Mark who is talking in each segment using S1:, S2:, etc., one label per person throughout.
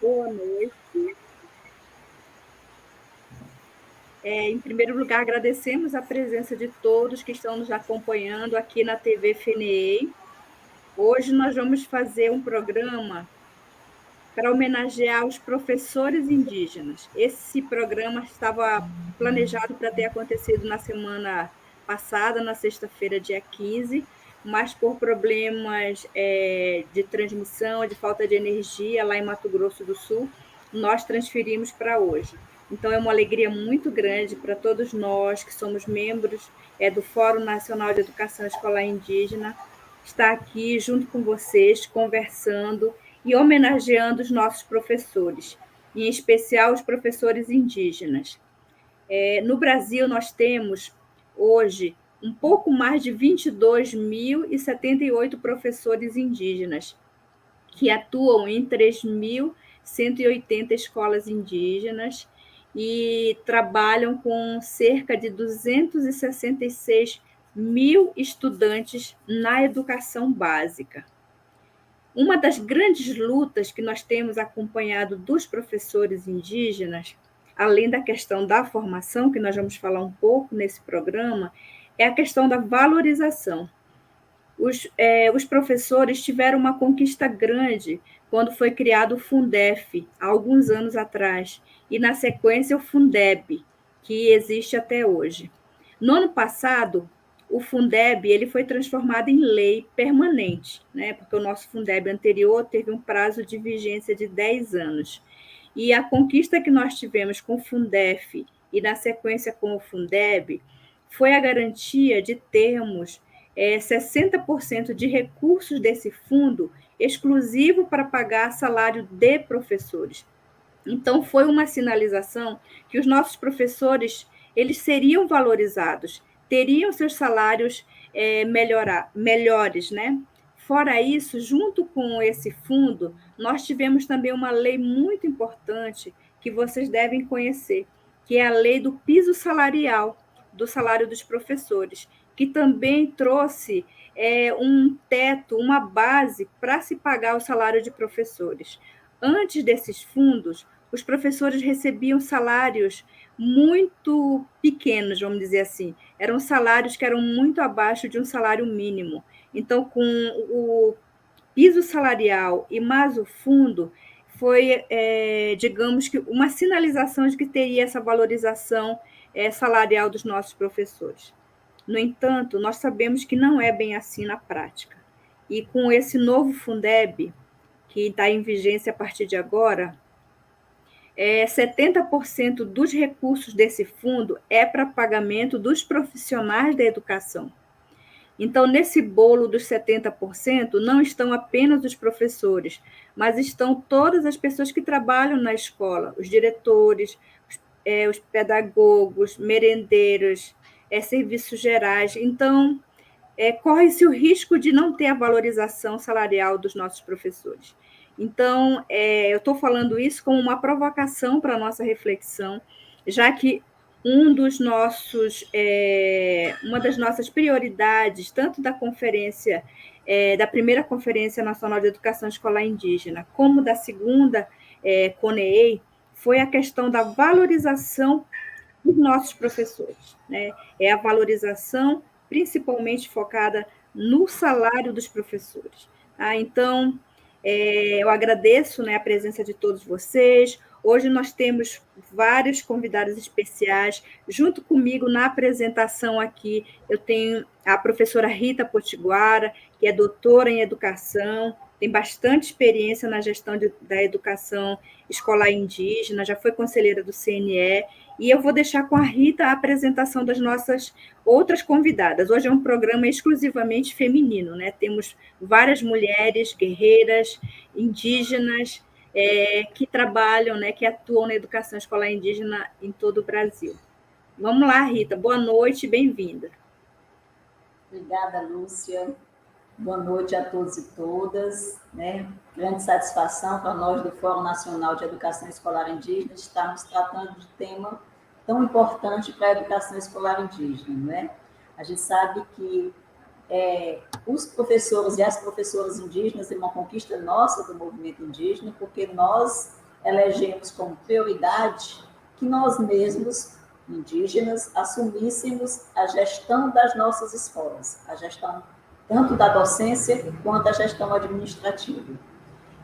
S1: Boa noite. Em primeiro lugar, agradecemos a presença de todos que estão nos acompanhando aqui na TV FNEI. Hoje nós vamos fazer um programa para homenagear os professores indígenas. Esse programa estava planejado para ter acontecido na semana passada, na sexta-feira, dia 15, mas por problemas de transmissão, de falta de energia lá em Mato Grosso do Sul, nós transferimos para hoje. Então, é uma alegria muito grande para todos nós que somos membros do Fórum Nacional de Educação Escolar Indígena, estar aqui junto com vocês, conversando e homenageando os nossos professores, em especial os professores indígenas. No Brasil, nós temos, hoje, um pouco mais de 22.078 professores indígenas, que atuam em 3.180 escolas indígenas e trabalham com cerca de 266 mil estudantes na educação básica. Uma das grandes lutas que nós temos acompanhado dos professores indígenas, além da questão da formação, que nós vamos falar um pouco nesse programa, é a questão da valorização. Os professores tiveram uma conquista grande quando foi criado o Fundef, há alguns anos atrás, e, na sequência, o Fundeb, que existe até hoje. No ano passado, o Fundeb ele foi transformado em lei permanente, né? Porque o nosso Fundeb anterior teve um prazo de vigência de 10 anos. E a conquista que nós tivemos com o Fundef e, na sequência, com o Fundeb, foi a garantia de termos 60% de recursos desse fundo exclusivo para pagar salário de professores. Então, foi uma sinalização que os nossos professores eles seriam valorizados, teriam seus salários melhores, né? Fora isso, junto com esse fundo, nós tivemos também uma lei muito importante que vocês devem conhecer, que é a lei do piso salarial, do salário dos professores, que também trouxe um teto, uma base para se pagar o salário de professores. Antes desses fundos, os professores recebiam salários muito pequenos, vamos dizer assim. Eram salários que eram muito abaixo de um salário mínimo. Então, com o piso salarial e mais o fundo, foi, digamos que, uma sinalização de que teria essa valorização salarial dos nossos professores. No entanto, nós sabemos que não é bem assim na prática. E com esse novo Fundeb, que está em vigência a partir de agora, 70% dos recursos desse fundo é para pagamento dos profissionais da educação. Então, nesse bolo dos 70%, não estão apenas os professores, mas estão todas as pessoas que trabalham na escola, os diretores, os pedagogos, merendeiros, serviços gerais. Então, corre-se o risco de não ter a valorização salarial dos nossos professores. Então, eu estou falando isso como uma provocação para a nossa reflexão, já que uma das nossas prioridades, tanto da conferência, da primeira Conferência Nacional de Educação Escolar Indígena, como da segunda CONEEI, foi a questão da valorização dos nossos professores, né? É a valorização principalmente focada no salário dos professores. Tá? Então, eu agradeço, né, a presença de todos vocês. Hoje nós temos vários convidados especiais. Junto comigo na apresentação aqui, eu tenho a professora Rita Potiguara, que é doutora em educação, tem bastante experiência na gestão da educação escolar indígena, já foi conselheira do CNE, e eu vou deixar com a Rita a apresentação das nossas outras convidadas. Hoje é um programa exclusivamente feminino, né? Temos várias mulheres guerreiras, indígenas, que trabalham, né, que atuam na educação escolar indígena em todo o Brasil. Vamos lá, Rita. Boa noite, bem-vinda.
S2: Obrigada, Lúcia. Boa noite a todos e todas. Né? Grande satisfação para nós do Fórum Nacional de Educação Escolar Indígena estarmos tratando de tema tão importante para a educação escolar indígena. Né? A gente sabe que os professores e as professoras indígenas é uma conquista nossa do movimento indígena, porque nós elegemos como prioridade que nós mesmos, indígenas, assumíssemos a gestão das nossas escolas, a gestão tanto da docência quanto a gestão administrativa.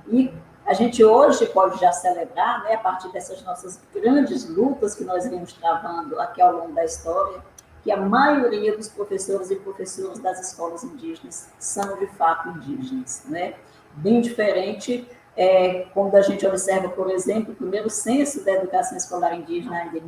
S2: E a gente hoje pode já celebrar, né, a partir dessas nossas grandes lutas que nós vemos travando aqui ao longo da história, que a maioria dos professores e professoras das escolas indígenas são, de fato, indígenas, né? Bem diferente quando a gente observa, por exemplo, o primeiro censo da educação escolar indígena de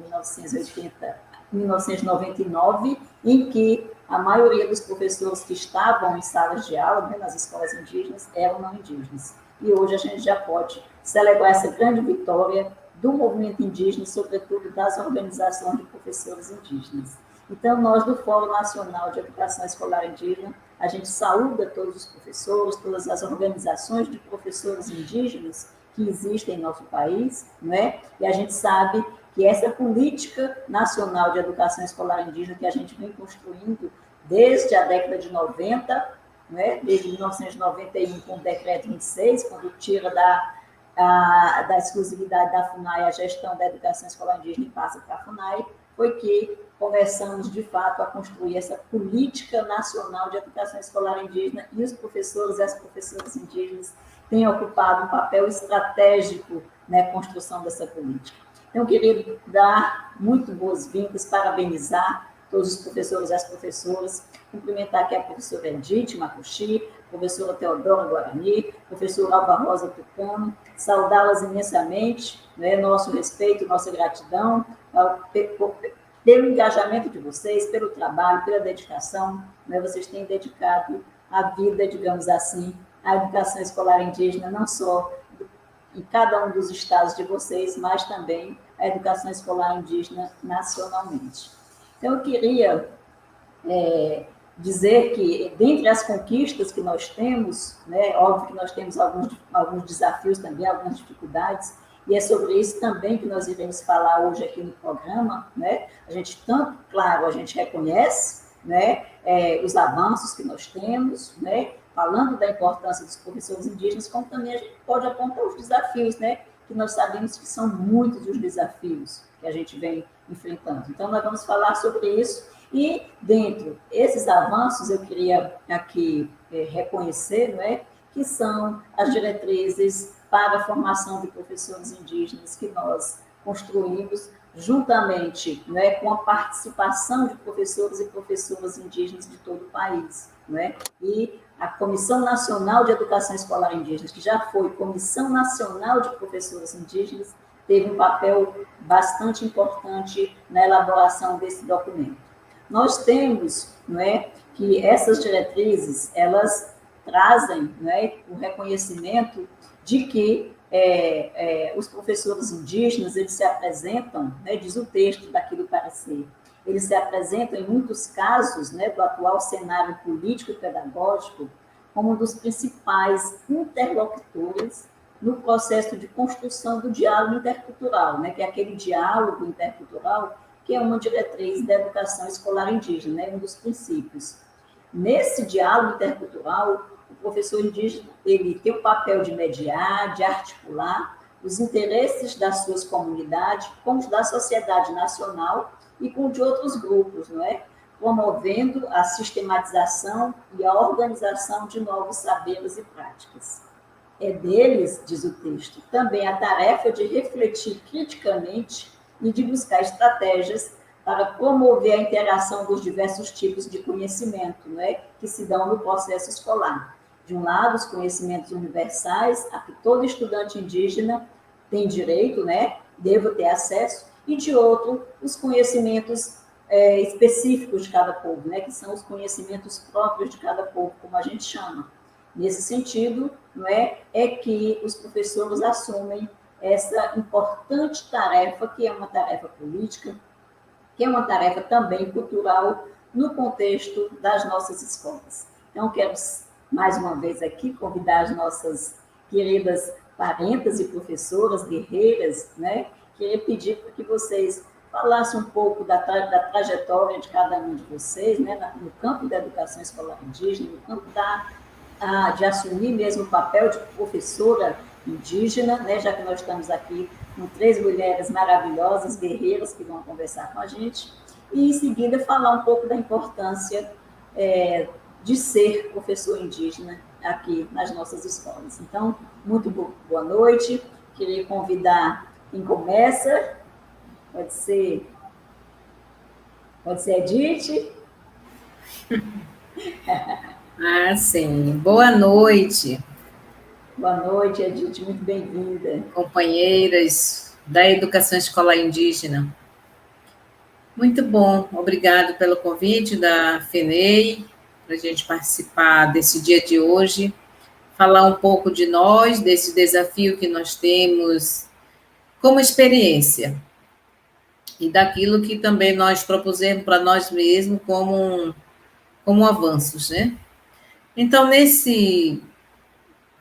S2: 1999, em que a maioria dos professores que estavam em salas de aula, né, nas escolas indígenas, eram não indígenas. E hoje a gente já pode celebrar essa grande vitória do movimento indígena, sobretudo das organizações de professores indígenas. Então, nós do Fórum Nacional de Educação Escolar Indígena, a gente saúda todos os professores, todas as organizações de professores indígenas que existem em nosso país, não é? E a gente sabe que essa política nacional de educação escolar indígena que a gente vem construindo desde a década de 90, né? Desde 1991, com o decreto 26, quando tira da exclusividade da FUNAI a gestão da educação escolar indígena e passa para a FUNAI, foi que começamos, de fato, a construir essa política nacional de educação escolar indígena e os professores e as professoras indígenas têm ocupado um papel estratégico na construção dessa política. Então, eu queria dar muito boas-vindas, parabenizar todos os professores e as professoras, cumprimentar aqui a professora Edith Macuxi, professora Teodora Guarani, professora Alva Rosa Tucano, saudá-las imensamente, né, nosso respeito, nossa gratidão, pelo engajamento de vocês, pelo trabalho, pela dedicação, né, vocês têm dedicado a vida, digamos assim, à educação escolar indígena, não só em cada um dos estados de vocês, mas também a educação escolar indígena nacionalmente. Então, eu queria dizer que, dentre as conquistas que nós temos, né, óbvio que nós temos alguns desafios também, algumas dificuldades, e é sobre isso também que nós iremos falar hoje aqui no programa, né? A gente, tanto, claro, a gente reconhece, né, os avanços que nós temos, né, falando da importância dos professores indígenas, como também a gente pode apontar os desafios, né, que nós sabemos que são muitos os desafios que a gente vem enfrentando. Então, nós vamos falar sobre isso. E, dentro desses avanços, eu queria aqui reconhecer, né, que são as diretrizes para a formação de professores indígenas que nós construímos juntamente, né, com a participação de professores e professoras indígenas de todo o país, né? E a Comissão Nacional de Educação Escolar Indígena, que já foi Comissão Nacional de Professores Indígenas, teve um papel bastante importante na elaboração desse documento. Nós temos, não é, que essas diretrizes, elas trazem, né, o reconhecimento de que os professores indígenas, eles se apresentam, né, diz o texto daquilo parecer, eles se apresentam em muitos casos, né, do atual cenário político e pedagógico como um dos principais interlocutores no processo de construção do diálogo intercultural, né, que é aquele diálogo intercultural que é uma diretriz da educação escolar indígena, né, um dos princípios. Nesse diálogo intercultural, o professor indígena ele tem o papel de mediar, de articular os interesses das suas comunidades com os da sociedade nacional e com de outros grupos, não é? Promovendo a sistematização e a organização de novos saberes e práticas. É deles, diz o texto, também a tarefa de refletir criticamente e de buscar estratégias para promover a interação dos diversos tipos de conhecimento, né, que se dão no processo escolar. De um lado, os conhecimentos universais, a que todo estudante indígena tem direito, né, deve ter acesso, e de outro, os conhecimentos específicos de cada povo, né, que são os conhecimentos próprios de cada povo, como a gente chama. Nesse sentido, não é que os professores assumem essa importante tarefa, que é uma tarefa política, que é uma tarefa também cultural no contexto das nossas escolas. Então, quero mais uma vez aqui convidar as nossas queridas parentas e professoras, guerreiras, né? Queria pedir para que vocês falassem um pouco da trajetória de cada um de vocês, né? No campo da educação escolar indígena, no campo de assumir mesmo o papel de professora indígena, né, já que nós estamos aqui com 3 mulheres maravilhosas, guerreiras, que vão conversar com a gente, e em seguida falar um pouco da importância de ser professor indígena aqui nas nossas escolas. Então, muito boa noite, queria convidar quem começa, pode ser Edith.
S3: Sim. Boa noite.
S2: Boa noite, Edith, muito bem-vinda.
S3: Companheiras da Educação Escolar Indígena. Muito bom, obrigado pelo convite da FENEI, para a gente participar desse dia de hoje, falar um pouco de nós, desse desafio que nós temos como experiência, e daquilo que também nós propusemos para nós mesmos como avanços, né? Então, nesse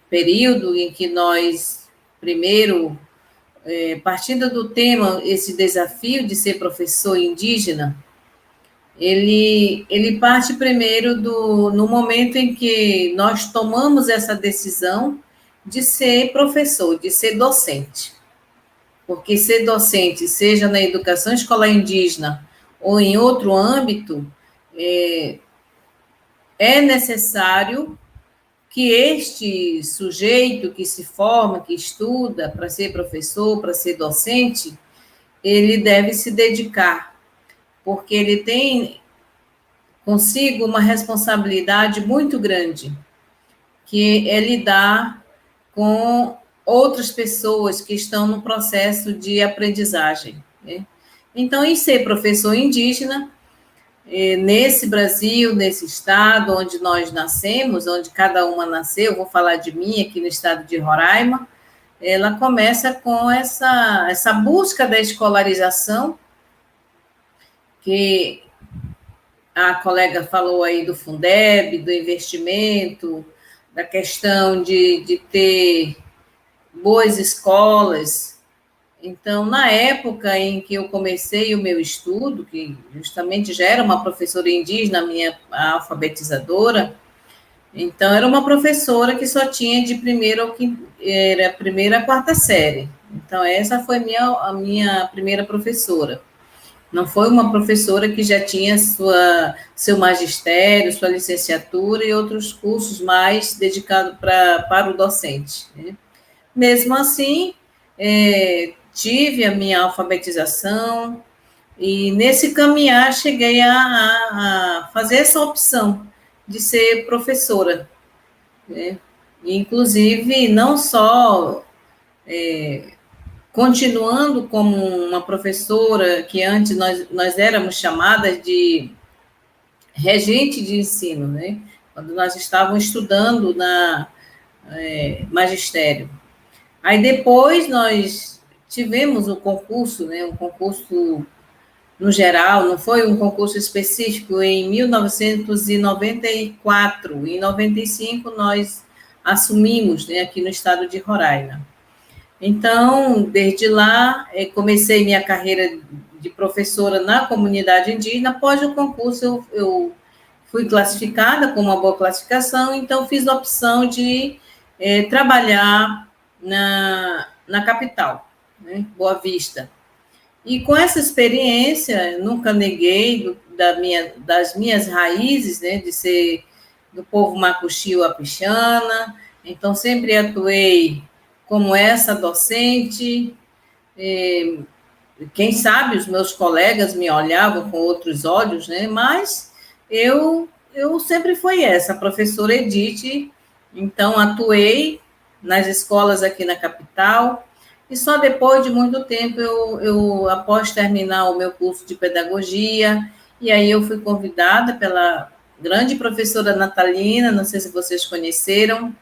S3: período em que nós, primeiro, partindo do tema, esse desafio de ser professor indígena, ele parte primeiro no momento em que nós tomamos essa decisão de ser professor, de ser docente. Porque ser docente, seja na educação escolar indígena ou em outro âmbito, é necessário que este sujeito que se forma, que estuda para ser professor, para ser docente, ele deve se dedicar, porque ele tem consigo uma responsabilidade muito grande, que é lidar com outras pessoas que estão no processo de aprendizagem, né? Então, em ser professor indígena, nesse Brasil, nesse estado onde nós nascemos, onde cada uma nasceu, vou falar de mim aqui no estado de Roraima, ela começa com essa busca da escolarização, que a colega falou aí do Fundeb, do investimento, da questão de ter boas escolas. Então, na época em que eu comecei o meu estudo, que justamente já era uma professora indígena, minha alfabetizadora, então era uma professora que só tinha de primeira a quarta série. Então, essa foi a minha primeira professora. Não foi uma professora que já tinha seu magistério, sua licenciatura e outros cursos mais dedicados para o docente, né? Mesmo assim, tive a minha alfabetização e, nesse caminhar, cheguei a fazer essa opção de ser professora, né? Inclusive, não só continuando como uma professora, que antes nós éramos chamadas de regente de ensino, né? Quando nós estávamos estudando na magistério. Aí depois nós tivemos o concurso, né? Um concurso no geral, não foi um concurso específico, em 1994. Em 95 nós assumimos, né, aqui no estado de Roraima. Então, desde lá, comecei minha carreira de professora na comunidade indígena. Após o concurso, eu fui classificada com uma boa classificação, então fiz a opção de trabalhar na capital, né, Boa Vista. E com essa experiência, nunca neguei das minhas raízes, né, de ser do povo Macuxi Apixana, então sempre atuei como essa docente. Quem sabe os meus colegas me olhavam com outros olhos, né? Mas eu sempre fui essa, a professora Edith. Então, atuei nas escolas aqui na capital, e só depois de muito tempo, após terminar o meu curso de pedagogia, e aí eu fui convidada pela grande professora Natalina, não sei se vocês conheceram,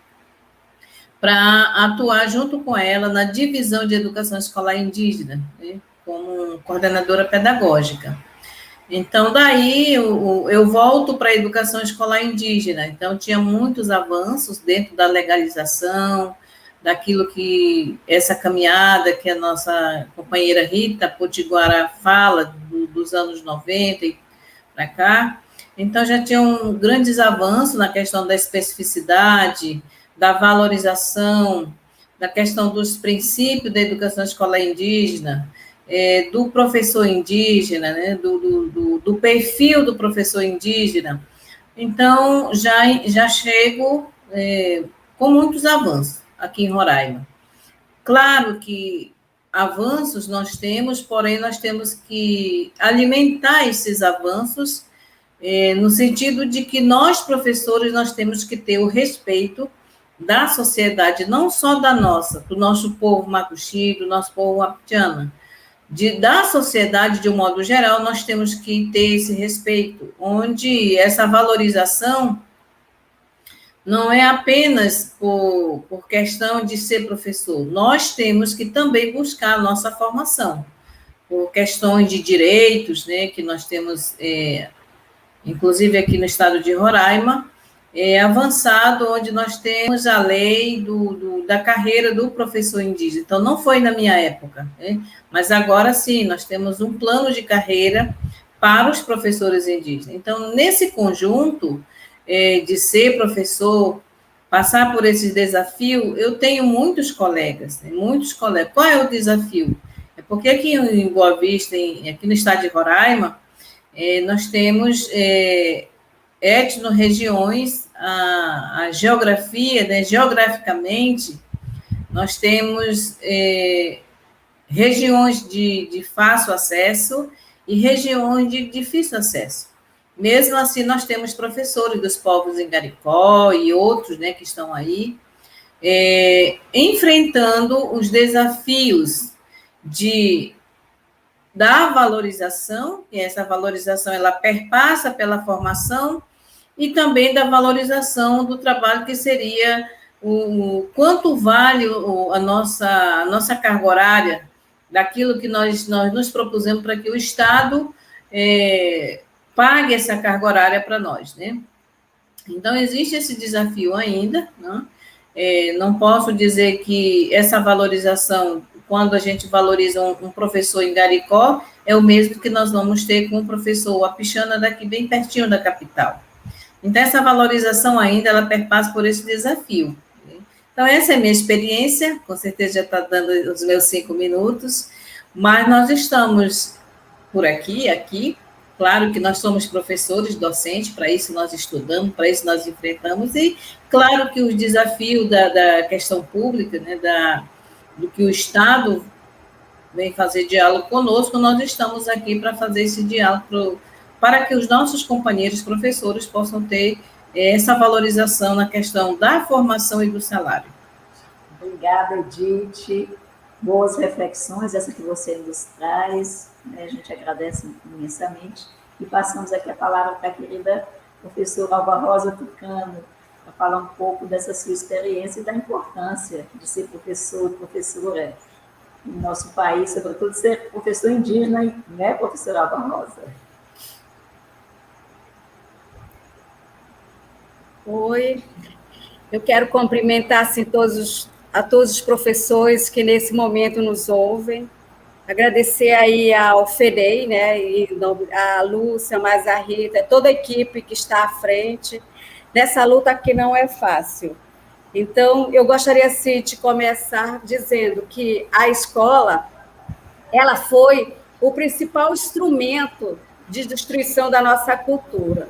S3: para atuar junto com ela na divisão de educação escolar indígena, né, como coordenadora pedagógica. Então, daí eu volto para a educação escolar indígena. Então, tinha muitos avanços dentro da legalização, daquilo que essa caminhada que a nossa companheira Rita Potiguara fala dos anos 90 e para cá. Então, já tinham grandes avanços na questão da especificidade, da valorização da questão dos princípios da educação escolar indígena, do professor indígena, né, do perfil do professor indígena. Então, já chego com muitos avanços aqui em Roraima. Claro que avanços nós temos, porém nós temos que alimentar esses avanços no sentido de que nós, professores, nós temos que ter o respeito da sociedade, não só da nossa, do nosso povo macuxi, do nosso povo wapitiana, da sociedade de um modo geral, nós temos que ter esse respeito, onde essa valorização não é apenas por questão de ser professor, nós temos que também buscar a nossa formação, por questões de direitos, né, que nós temos, inclusive aqui no estado de Roraima, avançado, onde nós temos a lei da carreira do professor indígena. Então, não foi na minha época, né? Mas agora sim, nós temos um plano de carreira para os professores indígenas. Então, nesse conjunto de ser professor, passar por esses desafios, eu tenho muitos colegas, né? Muitos colegas. Qual é o desafio? É porque aqui em Boa Vista, aqui no estado de Roraima, nós temos etno-regiões, a geografia, né, geograficamente, nós temos regiões de fácil acesso e regiões de difícil acesso. Mesmo assim, nós temos professores dos povos Ingaricó e outros, né, que estão aí, enfrentando os desafios da valorização, e essa valorização ela perpassa pela formação, e também da valorização do trabalho, que seria o quanto vale a nossa carga horária, daquilo que nós nos propusemos para que o Estado pague essa carga horária para nós, né? Então, existe esse desafio ainda, né? Não posso dizer que essa valorização, quando a gente valoriza um professor em Garicó, é o mesmo que nós vamos ter com um professor wapixana daqui bem pertinho da capital. Então, essa valorização ainda, ela perpassa por esse desafio. Então, essa é a minha experiência, com certeza já está dando os meus 5 minutos, mas nós estamos por aqui, claro que nós somos professores, docentes, para isso nós estudamos, para isso nós enfrentamos, e claro que os desafios da questão pública, né, do que o Estado vem fazer diálogo conosco, nós estamos aqui para fazer esse diálogo para que os nossos companheiros professores possam ter essa valorização na questão da formação e do salário.
S2: Obrigada, Edith. Boas reflexões, essa que você nos traz, né? A gente agradece imensamente. E passamos aqui a palavra para a querida professora Alba Rosa Tucano, para falar um pouco dessa sua experiência e da importância de ser professor e professora no nosso país, sobretudo ser professor indígena, né, professora Alba Rosa?
S4: Oi, eu quero cumprimentar assim, a todos os professores que nesse momento nos ouvem, agradecer aí ao FENEI, né, e a Lúcia, mais a Rita, toda a equipe que está à frente nessa luta que não é fácil. Então, eu gostaria assim, de começar dizendo que a escola, ela foi o principal instrumento de destruição da nossa cultura.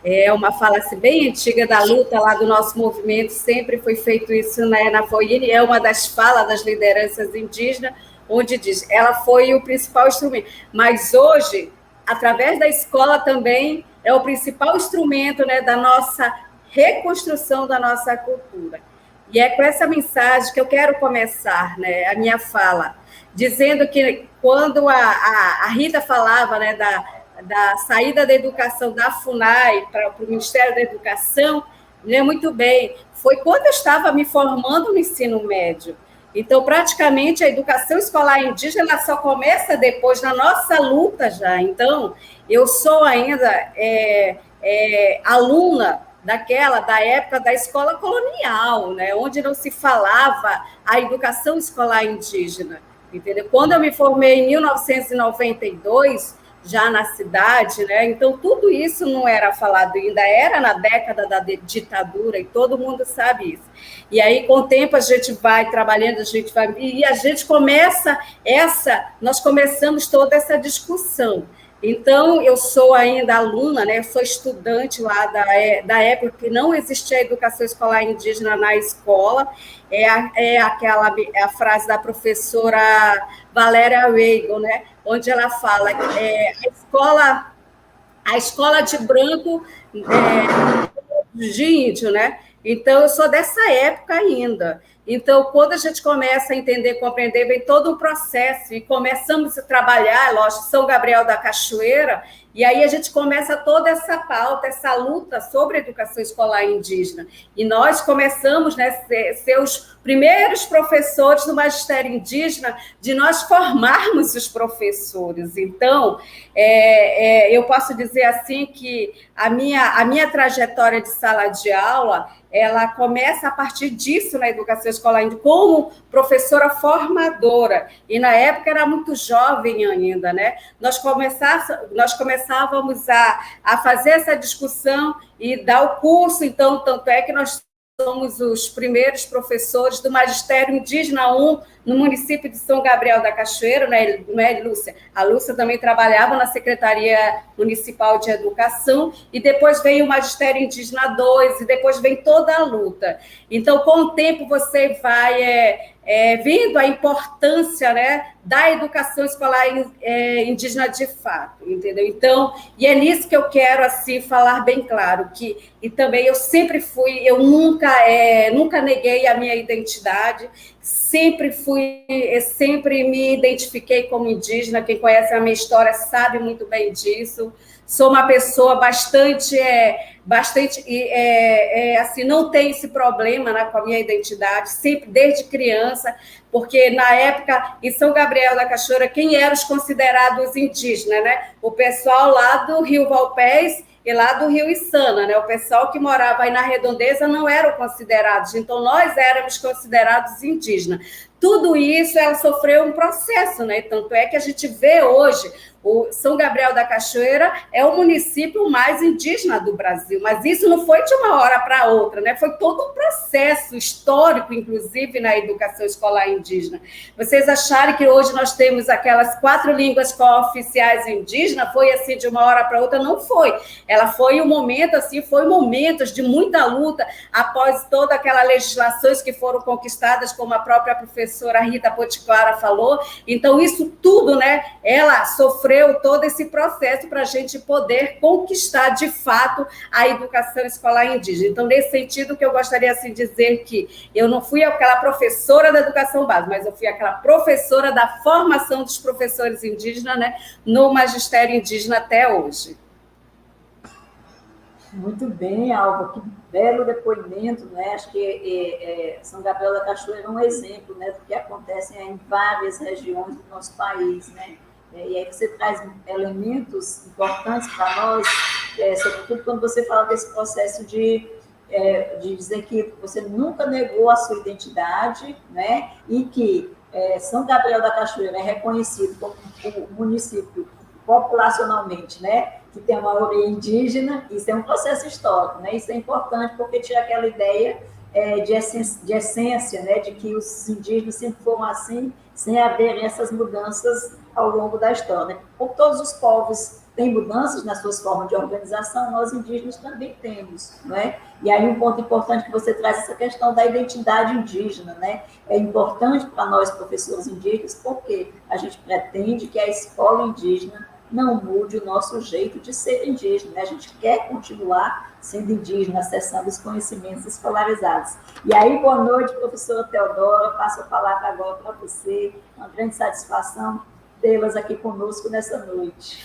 S4: É uma fala assim, bem antiga da luta lá do nosso movimento, sempre foi feito isso, né, na FOINE, é uma das falas das lideranças indígenas, onde diz, ela foi o principal instrumento. Mas hoje, através da escola também, é o principal instrumento, né, da nossa reconstrução da nossa cultura. E é com essa mensagem que eu quero começar, né, a minha fala, dizendo que quando a Rita falava, né, da saída da educação da FUNAI para o Ministério da Educação, né, muito bem, foi quando eu estava me formando no ensino médio. Então, praticamente, a educação escolar indígena só começa depois da nossa luta já. Então, eu sou ainda aluna da época da escola colonial, né, onde não se falava a educação escolar indígena, entendeu? Quando eu me formei em 1992, já na cidade, né? Então, tudo isso não era falado ainda, era na década da ditadura, e todo mundo sabe isso. E aí, com o tempo, a gente vai trabalhando, e a gente nós começamos toda essa discussão. Então, eu sou ainda aluna, né? Eu sou estudante lá da época que não existia educação escolar indígena na escola. É a frase da professora Valéria Weigel, né? Onde ela fala que a escola de branco de índio, né? Então, eu sou dessa época ainda. Então, quando a gente começa a entender, compreender, vem todo um processo e começamos a trabalhar, lógico, São Gabriel da Cachoeira, e aí a gente começa toda essa pauta, essa luta sobre a educação escolar indígena. E nós começamos, né, ser os primeiros professores do magistério indígena, de nós formarmos os professores. Então, eu posso dizer assim que a minha trajetória de sala de aula, ela começa a partir disso na educação escolar indígena, como professora formadora, e na época era muito jovem ainda, né? Nós começávamos a fazer essa discussão e dar o curso, então, tanto é que nós somos os primeiros professores do Magistério Indígena 1 no município de São Gabriel da Cachoeira, não é, Lúcia? A Lúcia também trabalhava na Secretaria Municipal de Educação, e depois veio o Magistério Indígena 2, e depois vem toda a luta. Então, com o tempo, você vai vendo a importância, né, da educação escolar indígena de fato, entendeu? Então, e é nisso que eu quero, assim, falar bem claro, e também eu sempre fui, eu nunca neguei a minha identidade, sempre me identifiquei como indígena. Quem conhece a minha história sabe muito bem disso. Sou uma pessoa bastante assim, não tem esse problema, né, com a minha identidade, sempre desde criança, porque na época em São Gabriel da Cachoeira, quem eram os considerados indígenas, né? O pessoal lá do Rio Valpés e lá do Rio Içana, né? O pessoal que morava aí na redondeza não eram considerados, então nós éramos considerados indígenas. Tudo isso ela sofreu um processo, né? Tanto é que a gente vê hoje o São Gabriel da Cachoeira é o município mais indígena do Brasil, mas isso não foi de uma hora para outra, né? Foi todo um processo histórico, inclusive na educação escolar indígena. Vocês acharem que hoje nós temos aquelas 4 línguas cooficiais indígenas, foi assim de uma hora para outra? Não foi. Ela foi um momento, assim, foi momentos de muita luta após todas aquelas legislações que foram conquistadas, como a própria professora Rita Potiguara falou. Então, isso tudo, né? Ela sofreu todo esse processo para a gente poder conquistar, de fato, a educação escolar indígena. Então, nesse sentido, que eu gostaria assim, de dizer que eu não fui aquela professora da educação básica, mas eu fui aquela professora da formação dos professores indígenas, né, no magistério indígena até hoje.
S2: Muito bem, Alva, que belo depoimento, né? Acho que São Gabriel da Cachoeira é um exemplo, né, do que acontece em várias regiões do nosso país, né? E aí você traz elementos importantes para nós, sobretudo quando você fala desse processo de dizer que você nunca negou a sua identidade, né? E que São Gabriel da Cachoeira é reconhecido como o município populacionalmente, né, que tem uma origem indígena. Isso é um processo histórico, né? Isso é importante porque tira aquela ideia de essência, né, de que os indígenas sempre foram assim, sem haver essas mudanças ao longo da história. Como todos os povos têm mudanças nas suas formas de organização, nós indígenas também temos, né? E aí um ponto importante que você traz, essa questão da identidade indígena, né? É importante para nós, professores indígenas, porque a gente pretende que a escola indígena não mude o nosso jeito de ser indígena, né? A gente quer continuar sendo indígena, acessando os conhecimentos escolarizados. E aí, boa noite, professora Teodora, passo a palavra agora para você, uma grande satisfação tê-las aqui conosco nessa noite.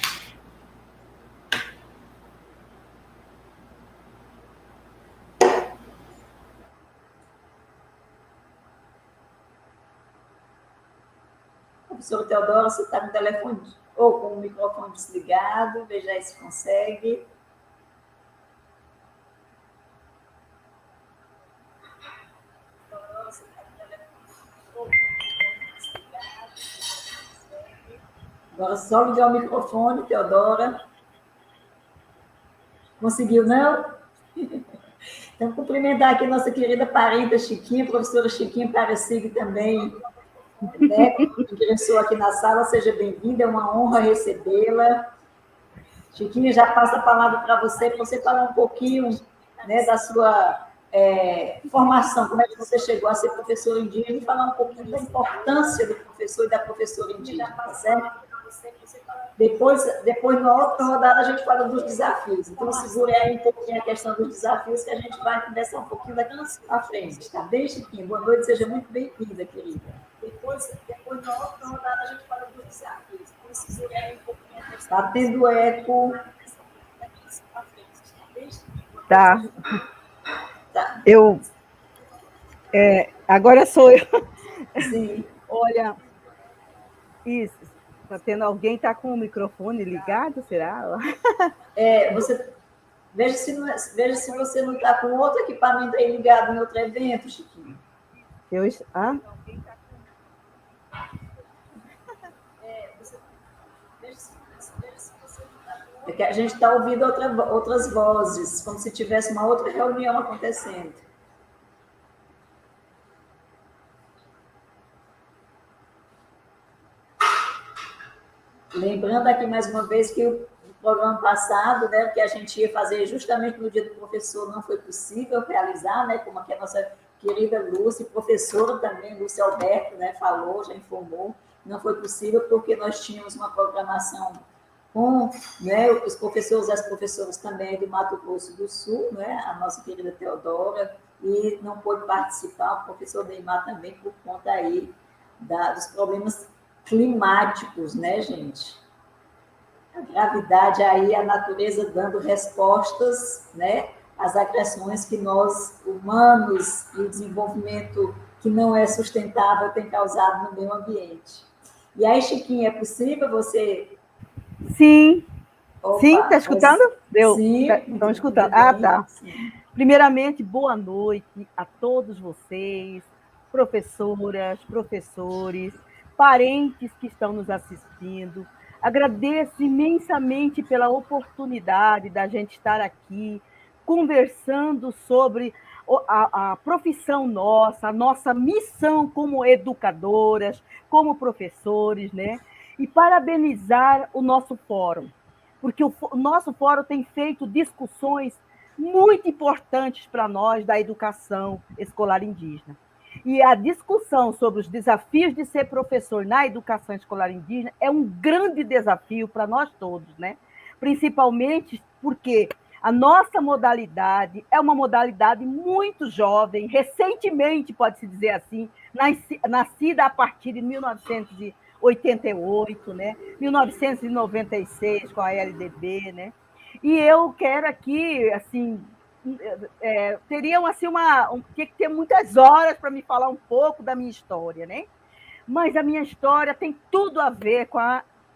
S2: Professora Teodora, você está com o telefone ou com o microfone desligado, veja aí se consegue. Agora só ligar o microfone, Teodora. Conseguiu, não? Então, cumprimentar aqui a nossa querida parenta Chiquinha, professora Chiquinha Aparecida também, né, que ingressou aqui na sala. Seja bem-vinda, é uma honra recebê-la. Chiquinha, já passa a palavra para você falar um pouquinho, né, da sua formação, como é que você chegou a ser professora indígena, e falar um pouquinho da importância do professor e da professora indígena, tá certo? Depois, na outra rodada, a gente fala dos desafios. Então, segure aí um pouquinho a questão dos desafios, que a gente vai conversar um pouquinho daqui à frente, tá bem, Chiquinha? Boa noite, seja muito bem-vinda, querida. Depois, na outra rodada, a gente fala dos desafios. Então, segure aí um pouquinho a questão. Está tendo eco.
S5: Tá. Agora sou eu.
S2: Sim.
S5: Olha, isso. Está tendo alguém está com o microfone ligado, será?
S2: Veja se você não está com outro equipamento aí ligado em outro evento, Chiquinho. É que a gente está ouvindo outras vozes, como se tivesse uma outra reunião acontecendo. Lembrando aqui mais uma vez que o programa passado, né, que a gente ia fazer justamente no dia do professor, não foi possível realizar, né, como aqui a nossa querida Lúcia, professora também, Lúcia Alberto, né, falou, já informou, não foi possível porque nós tínhamos uma programação com, né, os professores e as professoras também do Mato Grosso do Sul, né, a nossa querida Teodora, e não pôde participar, o professor Neymar também, por conta aí dos problemas climáticos, né, gente? A gravidade aí, a natureza dando respostas, né, às agressões que nós, humanos, e o desenvolvimento que não é sustentável tem causado no meio ambiente. E aí, Chiquinha, é possível você...
S5: Sim. Opa, sim, está escutando?
S2: Sim.
S5: Estão escutando. Ah, tá. Sim. Primeiramente, boa noite a todos vocês, professoras, professores, parentes que estão nos assistindo. Agradeço imensamente pela oportunidade da gente estar aqui conversando sobre a profissão nossa, a nossa missão como educadoras, como professores, né? E parabenizar o nosso fórum, porque o nosso fórum tem feito discussões muito importantes para nós da educação escolar indígena. E a discussão sobre os desafios de ser professor na educação escolar indígena é um grande desafio para nós todos, né? Principalmente porque a nossa modalidade é uma modalidade muito jovem, recentemente, pode-se dizer assim, nascida a partir de 1988, né? 1996, com a LDB, né? E eu quero aqui, assim, teriam assim tinha que ter muitas horas para me falar um pouco da minha história, né? Mas a minha história tem tudo a ver com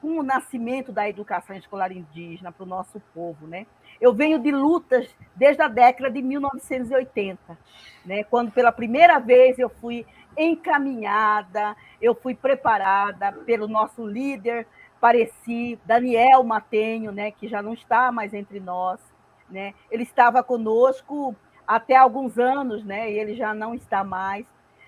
S5: o nascimento da educação escolar indígena para o nosso povo, né? Eu venho de lutas desde a década de 1980, né? Quando pela primeira vez eu fui encaminhada, eu fui preparada pelo nosso líder Pareci, Daniel Matenho, né? Que já não está mais entre nós, né? Ele estava conosco até alguns anos, né? E ele já não está mais.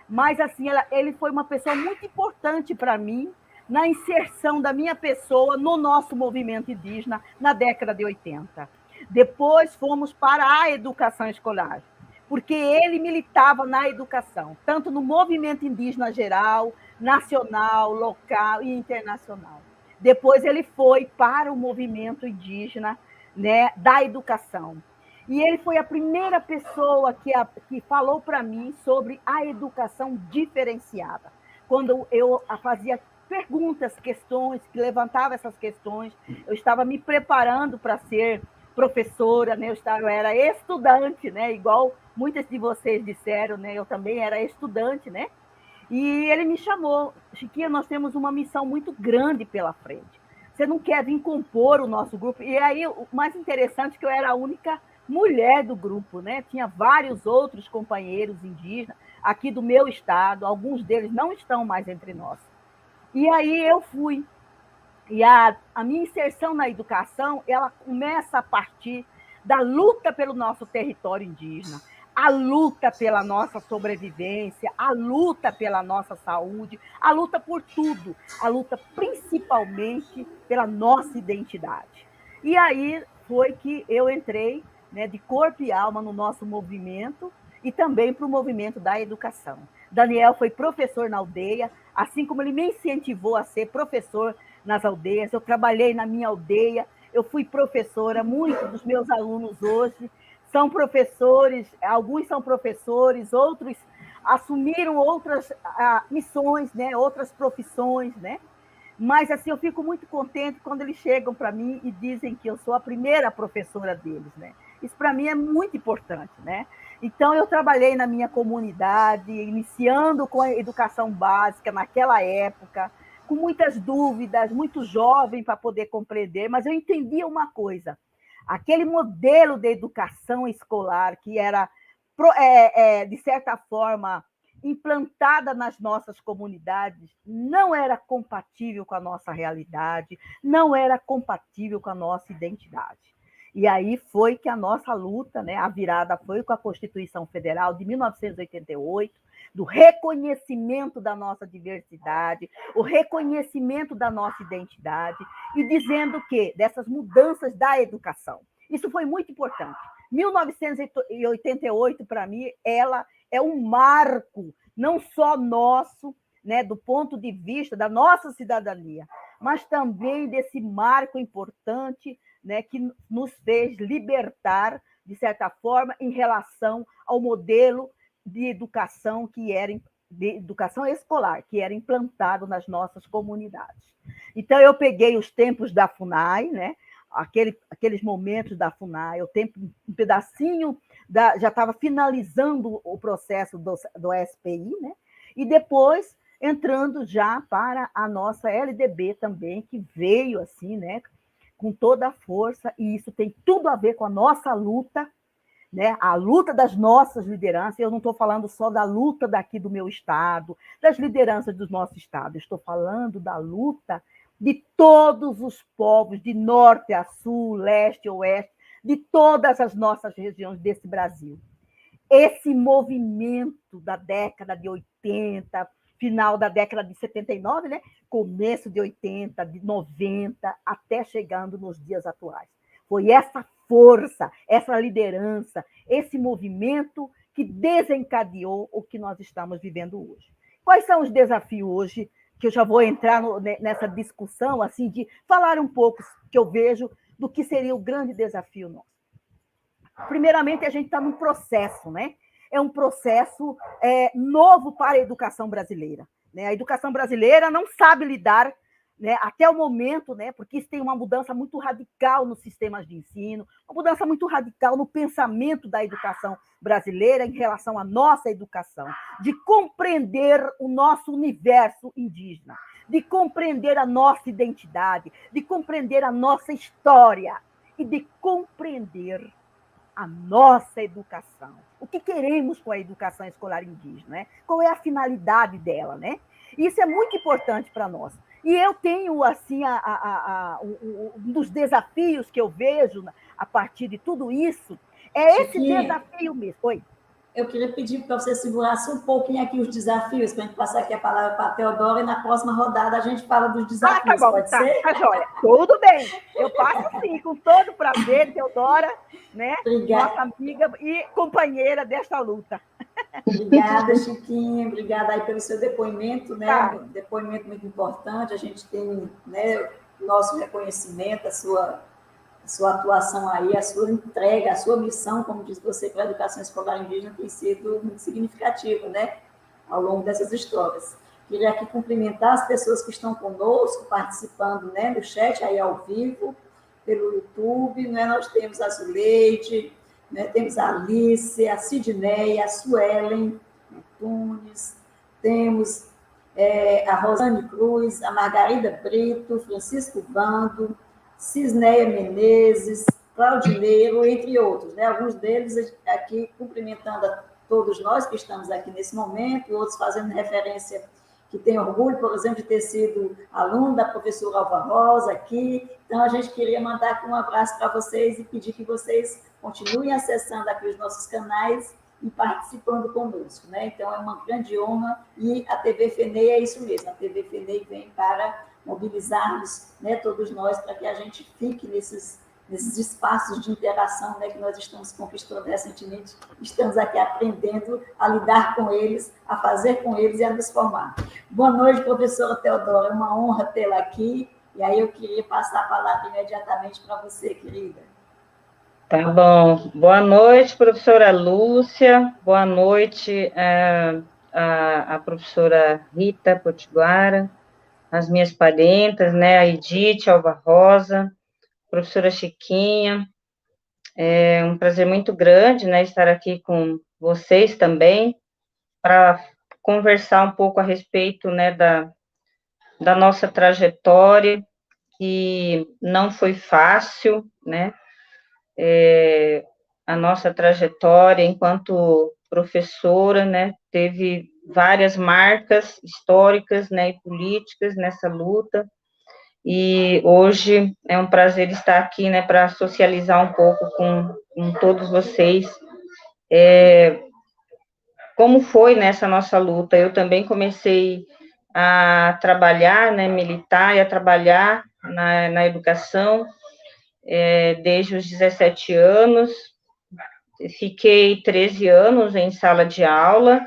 S5: Mas assim, ele foi uma pessoa muito importante para mim na inserção da minha pessoa no nosso movimento indígena na década de 80. Depois fomos para a educação escolar, porque ele militava na educação, tanto no movimento indígena geral, nacional, local e internacional. Depois ele foi para o movimento indígena, né, da educação. E ele foi a primeira pessoa que falou para mim sobre a educação diferenciada. Quando eu fazia perguntas, questões, que levantava essas questões, eu estava me preparando para ser professora, né? Eu era estudante, né? Igual muitas de vocês disseram, né? Eu também era estudante, né? E ele me chamou, Chiquinha, nós temos uma missão muito grande pela frente. Você não quer vir compor o nosso grupo? E aí, o mais interessante é que eu era a única mulher do grupo, né? Tinha vários outros companheiros indígenas aqui do meu estado, alguns deles não estão mais entre nós. E aí eu fui. E a minha inserção na educação, ela começa a partir da luta pelo nosso território indígena, a luta pela nossa sobrevivência, a luta pela nossa saúde, a luta por tudo, a luta principalmente pela nossa identidade. E aí foi que eu entrei, né, de corpo e alma no nosso movimento e também para o movimento da educação. Daniel foi professor na aldeia, assim como ele me incentivou a ser professor nas aldeias, eu trabalhei na minha aldeia, eu fui professora, muitos dos meus alunos hoje são professores, alguns são professores, outros assumiram outras missões, né, outras profissões, né? Mas assim, eu fico muito contente quando eles chegam para mim e dizem que eu sou a primeira professora deles, né? Isso para mim é muito importante, né? Então eu trabalhei na minha comunidade, iniciando com a educação básica naquela época, com muitas dúvidas, muito jovem para poder compreender, mas eu entendia uma coisa: aquele modelo de educação escolar que era, de certa forma, implantada nas nossas comunidades, não era compatível com a nossa realidade, não era compatível com a nossa identidade. E aí foi que a nossa luta, né, a virada foi com a Constituição Federal de 1988, do reconhecimento da nossa diversidade, o reconhecimento da nossa identidade, e dizendo que dessas mudanças da educação. Isso foi muito importante. 1988, para mim, ela é um marco, não só nosso, né, do ponto de vista da nossa cidadania, mas também desse marco importante, né, que nos fez libertar, de certa forma, em relação ao modelo de educação de educação escolar, que era implantado nas nossas comunidades. Então, eu peguei os tempos da FUNAI, né, aqueles momentos da FUNAI, um pedacinho, já estava finalizando o processo do SPI, né, e depois entrando já para a nossa LDB também, que veio assim, né, com toda a força, e isso tem tudo a ver com a nossa luta, né? A luta das nossas lideranças. Eu não estou falando só da luta daqui do meu estado, das lideranças do nosso estado, estou falando da luta de todos os povos, de norte a sul, leste a oeste, de todas as nossas regiões desse Brasil. Esse movimento da década de 80, final da década de 79, né? Começo de 80, de 90, até chegando nos dias atuais. Foi essa força, essa liderança, esse movimento que desencadeou o que nós estamos vivendo hoje. Quais são os desafios hoje, que eu já vou entrar nessa discussão, assim, de falar um pouco, que eu vejo, do que seria o grande desafio nosso. Primeiramente, a gente está num processo, né? É um processo novo para a educação brasileira, né? A educação brasileira não sabe lidar, né, até o momento, né, porque isso tem uma mudança muito radical nos sistemas de ensino, uma mudança muito radical no pensamento da educação brasileira em relação à nossa educação, de compreender o nosso universo indígena, de compreender a nossa identidade, de compreender a nossa história e de compreender a nossa educação. O que queremos com a educação escolar indígena, né? Qual é a finalidade dela, né? Isso é muito importante para nós. E eu tenho, assim, um dos desafios que eu vejo a partir de tudo isso, é esse desafio mesmo. Oi.
S2: Eu queria pedir para você segurasse um pouquinho aqui os desafios, para a gente passar aqui a palavra para a Teodora, e na próxima rodada a gente fala dos desafios,
S5: tá bom,
S2: pode ser?
S5: Tá, joia. Tudo bem. Eu passo sim, com todo prazer, Teodora, né?
S2: Obrigada.
S5: Nossa amiga e companheira desta luta.
S2: Obrigada, Chiquinha, obrigada aí pelo seu depoimento, né?
S5: Tá.
S2: Um depoimento muito importante, a gente tem, né, o nosso reconhecimento, a sua atuação aí, a sua entrega, a sua missão, como diz você, para a educação escolar indígena tem sido muito significativa, né, ao longo dessas histórias. Queria aqui cumprimentar as pessoas que estão conosco, participando, né, do chat aí ao vivo, pelo YouTube, né, nós temos a Zuleide, né, temos a Alice, a Sidneia, a Suelen Antunes, temos a Rosane Cruz, a Margarida Brito, Francisco Vando, Cisneia Menezes, Claudineiro, entre outros, né? Alguns deles aqui cumprimentando a todos nós que estamos aqui nesse momento, e outros fazendo referência que tem orgulho, por exemplo, de ter sido aluno da professora Alva Rosa aqui. Então, a gente queria mandar aqui um abraço para vocês e pedir que vocês continuem acessando aqui os nossos canais e participando conosco, né? Então, é uma grande honra, e a TV FENEI é isso mesmo, a TV FENEI vem para mobilizarmos, né, todos nós, para que a gente fique nesses espaços de interação, né, que nós estamos conquistando recentemente, estamos aqui aprendendo a lidar com eles, a fazer com eles e a nos formar. Boa noite, professora Teodora, é uma honra tê-la aqui, e aí eu queria passar a palavra imediatamente para você, querida.
S6: Tá bom. Boa noite, professora Lúcia, boa noite a professora Rita Potiguara, as minhas parentas, né, a Edith Alva Rosa, professora Chiquinha. É um prazer muito grande, né, estar aqui com vocês também, para conversar um pouco a respeito, né, da nossa trajetória, que não foi fácil, né, a nossa trajetória enquanto professora, né, teve várias marcas históricas, né, e políticas nessa luta, e hoje é um prazer estar aqui, né, para socializar um pouco com todos vocês. Como foi nessa nossa luta? Eu também comecei a trabalhar, né, militar e a trabalhar na educação desde os 17 anos, fiquei 13 anos em sala de aula,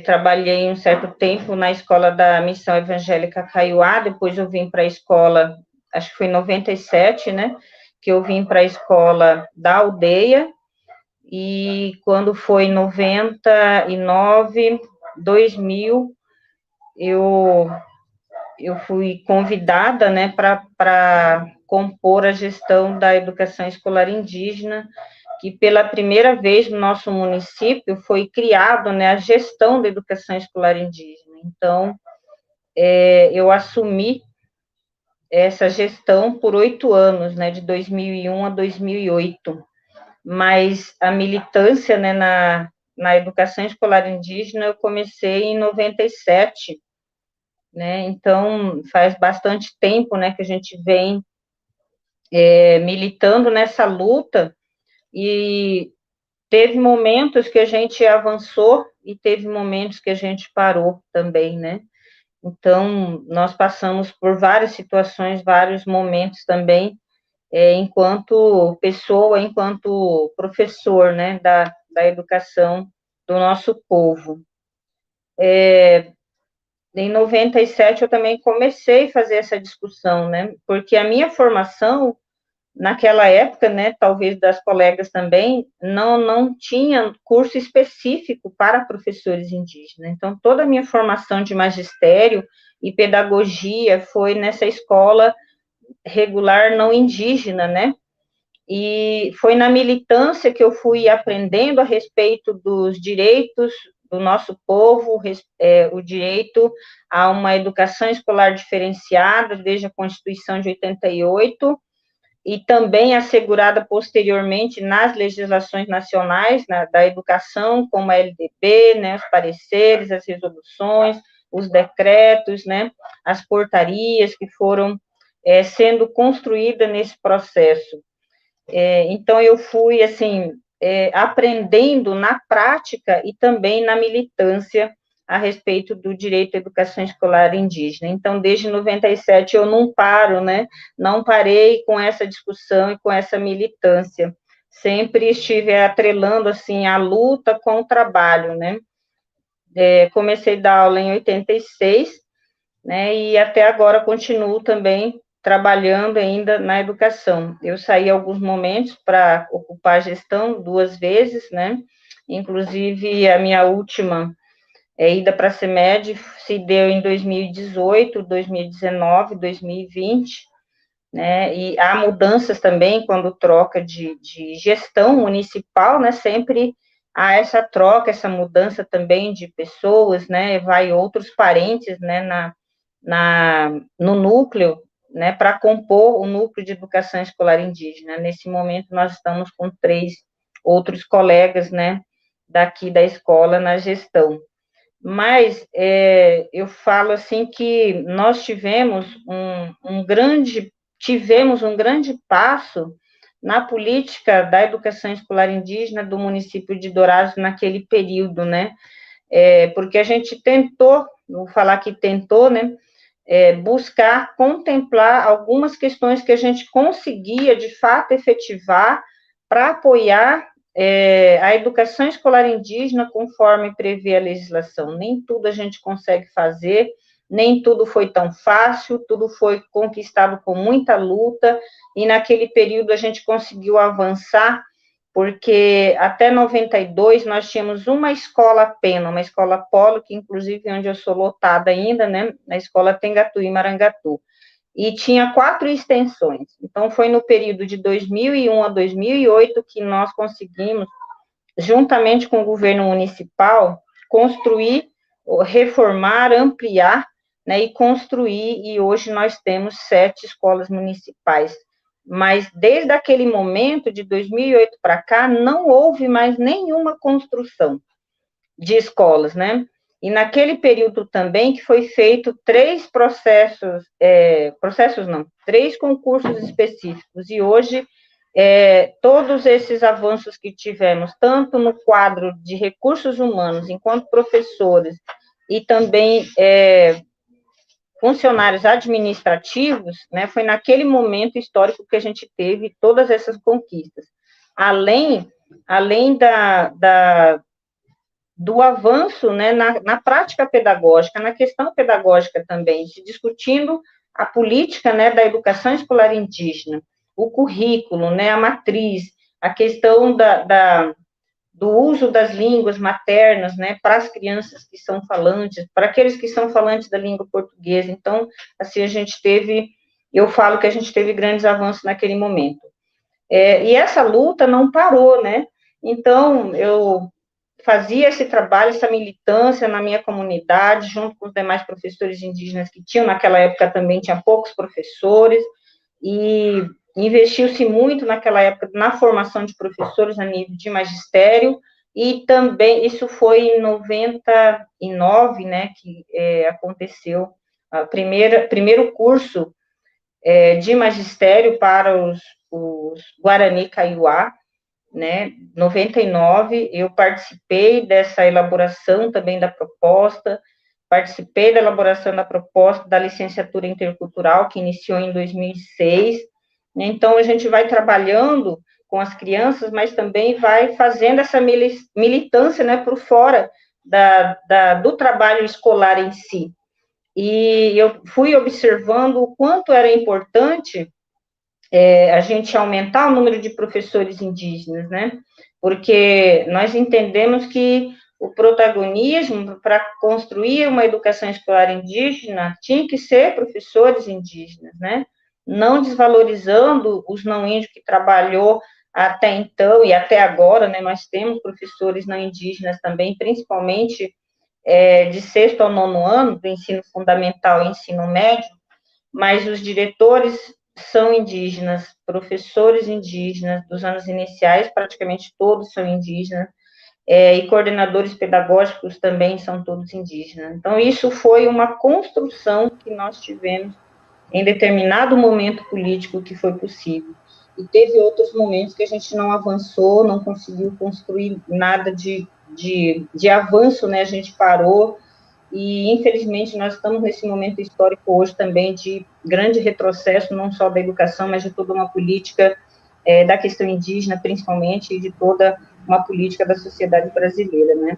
S6: trabalhei um certo tempo na escola da Missão Evangélica Caiuá, depois eu vim para a escola, acho que foi em 97, né, que eu vim para a escola da aldeia, e quando foi em 99, 2000, eu fui convidada, né, para compor a gestão da educação escolar indígena, que pela primeira vez no nosso município foi criado, né, a gestão da educação escolar indígena. Então, eu assumi essa gestão por 8 anos, né, de 2001 a 2008, mas a militância, né, na educação escolar indígena eu comecei em 97, né, então faz bastante tempo, né, que a gente vem militando nessa luta, e teve momentos que a gente avançou e teve momentos que a gente parou também, né? Então, nós passamos por várias situações, vários momentos também, enquanto pessoa, enquanto professor, né, da educação do nosso povo. Em 97, eu também comecei a fazer essa discussão, né, porque a minha formação naquela época, né, talvez das colegas também, não tinha curso específico para professores indígenas. Então, toda a minha formação de magistério e pedagogia foi nessa escola regular não indígena, né? E foi na militância que eu fui aprendendo a respeito dos direitos do nosso povo, o direito a uma educação escolar diferenciada, desde a Constituição de 88, e também assegurada posteriormente nas legislações nacionais da educação, como a LDB, né, os pareceres, as resoluções, os decretos, né, as portarias que foram sendo construídas nesse processo. Então, eu fui, assim, aprendendo na prática e também na militância a respeito do direito à educação escolar indígena. Então, desde 97 eu não paro, né? Não parei com essa discussão e com essa militância. Sempre estive atrelando, assim, a luta com o trabalho, né? Comecei a dar aula em 86, né? E até agora continuo também trabalhando ainda na educação. Eu saí alguns momentos para ocupar a gestão 2 vezes, né? Inclusive, a minha última ida para a CEMED se deu em 2018, 2019, 2020, né, e há mudanças também quando troca de gestão municipal, né, sempre há essa troca, essa mudança também de pessoas, né, vai outros parentes, né, no núcleo, né, para compor o núcleo de educação escolar indígena. Nesse momento, nós estamos com 3 outros colegas, né, daqui da escola na gestão. mas eu falo assim que nós tivemos um grande passo na política da educação escolar indígena do município de Dourados naquele período, né? Porque a gente tentou, vou falar que tentou, né? Buscar contemplar algumas questões que a gente conseguia, de fato, efetivar para apoiar a educação escolar indígena conforme prevê a legislação. Nem tudo a gente consegue fazer, nem tudo foi tão fácil, tudo foi conquistado com muita luta, e naquele período a gente conseguiu avançar, porque até 92 nós tínhamos uma escola apenas, uma escola polo, que inclusive é onde eu sou lotada ainda, né, na escola Tengatuí Marangatu, e tinha 4 extensões. Então, foi no período de 2001 a 2008 que nós conseguimos, juntamente com o governo municipal, construir, reformar, ampliar, né, e construir, e hoje nós temos 7 escolas municipais. Mas, desde aquele momento, de 2008 para cá, não houve mais nenhuma construção de escolas, né? E naquele período também que foi feito 3 3 concursos específicos, e hoje todos esses avanços que tivemos, tanto no quadro de recursos humanos, enquanto professores, e também funcionários administrativos, né, foi naquele momento histórico que a gente teve todas essas conquistas. Além do avanço, né, na prática pedagógica, na questão pedagógica também, se discutindo a política, né, da educação escolar indígena, o currículo, né, a matriz, a questão do uso das línguas maternas, né, para as crianças que são falantes, para aqueles que são falantes da língua portuguesa. Então, assim, eu falo que a gente teve grandes avanços naquele momento. E essa luta não parou, né? Então, eu fazia esse trabalho, essa militância na minha comunidade, junto com os demais professores indígenas que tinham, naquela época também tinha poucos professores, e investiu-se muito naquela época na formação de professores a nível de magistério, e também, isso foi em 99, né, que aconteceu o primeiro curso de magistério para os Guarani Kaiowá, né, 99, eu participei dessa elaboração também da proposta, participei da elaboração da proposta da licenciatura intercultural, que iniciou em 2006, né, então a gente vai trabalhando com as crianças, mas também vai fazendo essa militância, né, por fora do trabalho escolar em si, e eu fui observando o quanto era importante a gente aumentar o número de professores indígenas, né? Porque nós entendemos que o protagonismo para construir uma educação escolar indígena tinha que ser professores indígenas, né? Não desvalorizando os não índios que trabalhou até então e até agora, né? Nós temos professores não indígenas também, principalmente de 6º ao 9º ano, do ensino fundamental e ensino médio, mas os diretores são indígenas, professores indígenas, dos anos iniciais, praticamente todos são indígenas, e coordenadores pedagógicos também são todos indígenas. Então, isso foi uma construção que nós tivemos em determinado momento político que foi possível. E teve outros momentos que a gente não avançou, não conseguiu construir nada de avanço, né? A gente parou, e, infelizmente, nós estamos nesse momento histórico hoje também de grande retrocesso, não só da educação, mas de toda uma política da questão indígena, principalmente, e de toda uma política da sociedade brasileira, né?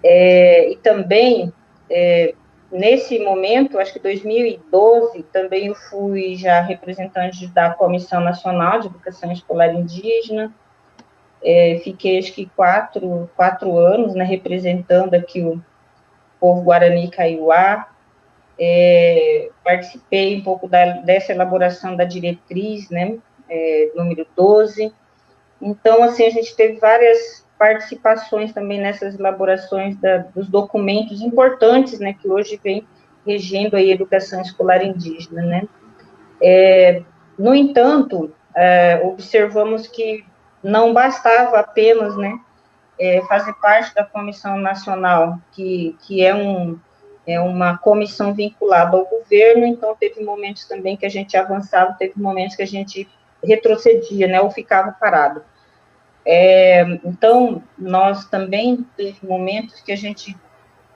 S6: E também, nesse momento, acho que 2012, também eu fui já representante da Comissão Nacional de Educação Escolar Indígena, fiquei, acho que, 4 anos, né, representando aqui o povo Guarani Kaiowá, participei um pouco dessa elaboração da diretriz, né, número 12, então, assim, a gente teve várias participações também nessas elaborações dos documentos importantes, né, que hoje vem regendo aí a educação escolar indígena, né. No entanto, observamos que não bastava apenas, né, fazer parte da Comissão Nacional, que é uma comissão vinculada ao governo, então teve momentos também que a gente avançava, teve momentos que a gente retrocedia, né, ou ficava parado. Então, nós também teve momentos que a gente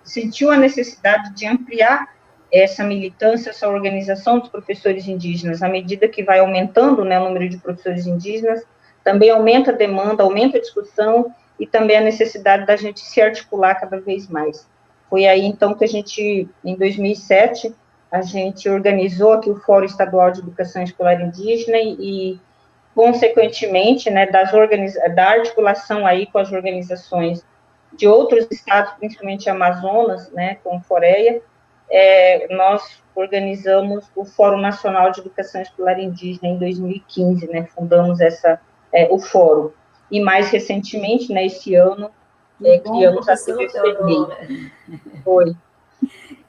S6: sentiu a necessidade de ampliar essa militância, essa organização dos professores indígenas, à medida que vai aumentando, né, o número de professores indígenas, também aumenta a demanda, aumenta a discussão e também a necessidade da gente se articular cada vez mais. Foi aí, então, que a gente, em 2007, a gente organizou aqui o Fórum Estadual de Educação Escolar Indígena e consequentemente, né, da articulação aí com as organizações de outros estados, principalmente Amazonas, né, com Foréia, nós organizamos o Fórum Nacional de Educação Escolar Indígena em 2015, né, fundamos o fórum. E mais recentemente, né, esse ano, criamos a TVFEDEI. Foi.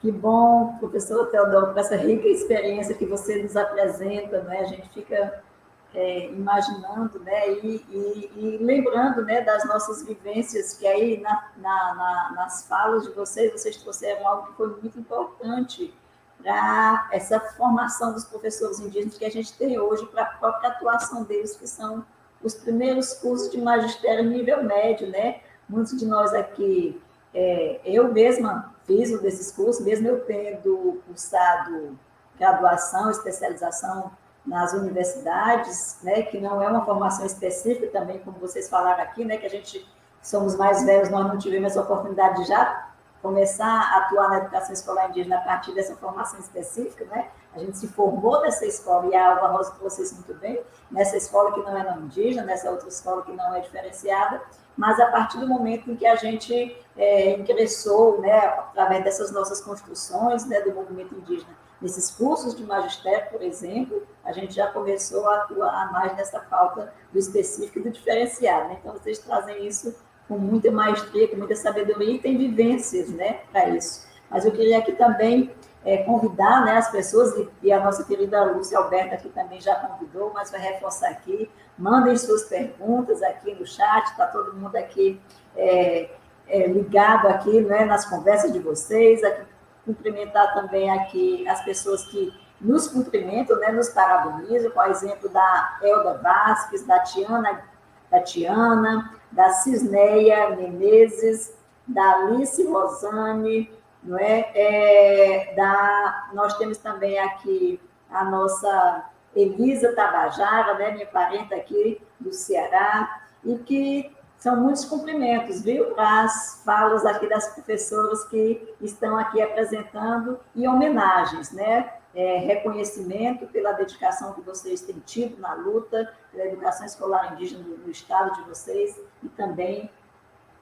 S2: Que bom, professor Teodoro, com essa rica experiência que você nos apresenta, né, a gente fica imaginando, né, e lembrando, né, das nossas vivências, que aí nas falas de vocês trouxeram algo que foi muito importante para essa formação dos professores indígenas que a gente tem hoje, para a própria atuação deles, que são os primeiros cursos de magistério nível médio, né? Muitos de nós aqui, eu mesma fiz um desses cursos, mesmo eu tendo cursado graduação, especialização nas universidades, né, que não é uma formação específica também, como vocês falaram aqui, né, que a gente, somos mais velhos, nós não tivemos essa oportunidade de já começar a atuar na educação escolar indígena a partir dessa formação específica, né? A gente se formou nessa escola, e a Alva Rosa trouxe isso muito bem, nessa escola que não é não indígena, nessa outra escola que não é diferenciada, mas a partir do momento em que a gente ingressou, né, através dessas nossas construções, né, do movimento indígena, nesses cursos de magistério, por exemplo, a gente já começou a atuar mais nessa pauta do específico e do diferenciado, né? Então, vocês trazem isso com muita maestria, com muita sabedoria e tem vivências, né, para isso. Mas eu queria aqui também convidar, né, as pessoas, e a nossa querida Lúcia Alberta aqui também já convidou, mas vai reforçar aqui, mandem suas perguntas aqui no chat, está todo mundo aqui ligado aqui, né, nas conversas de vocês, aqui, cumprimentar também aqui as pessoas que nos cumprimentam, né, nos parabenizam, com o exemplo da Elda Vasques, da Tiana, da Cisneia Menezes, da Alice Rosane, não é? Nós temos também aqui a nossa Elisa Tabajara, né, minha parente aqui do Ceará, e que são muitos cumprimentos, viu, para as falas aqui das professoras que estão aqui apresentando e homenagens, né? Reconhecimento pela dedicação que vocês têm tido na luta pela educação escolar indígena no estado de vocês e também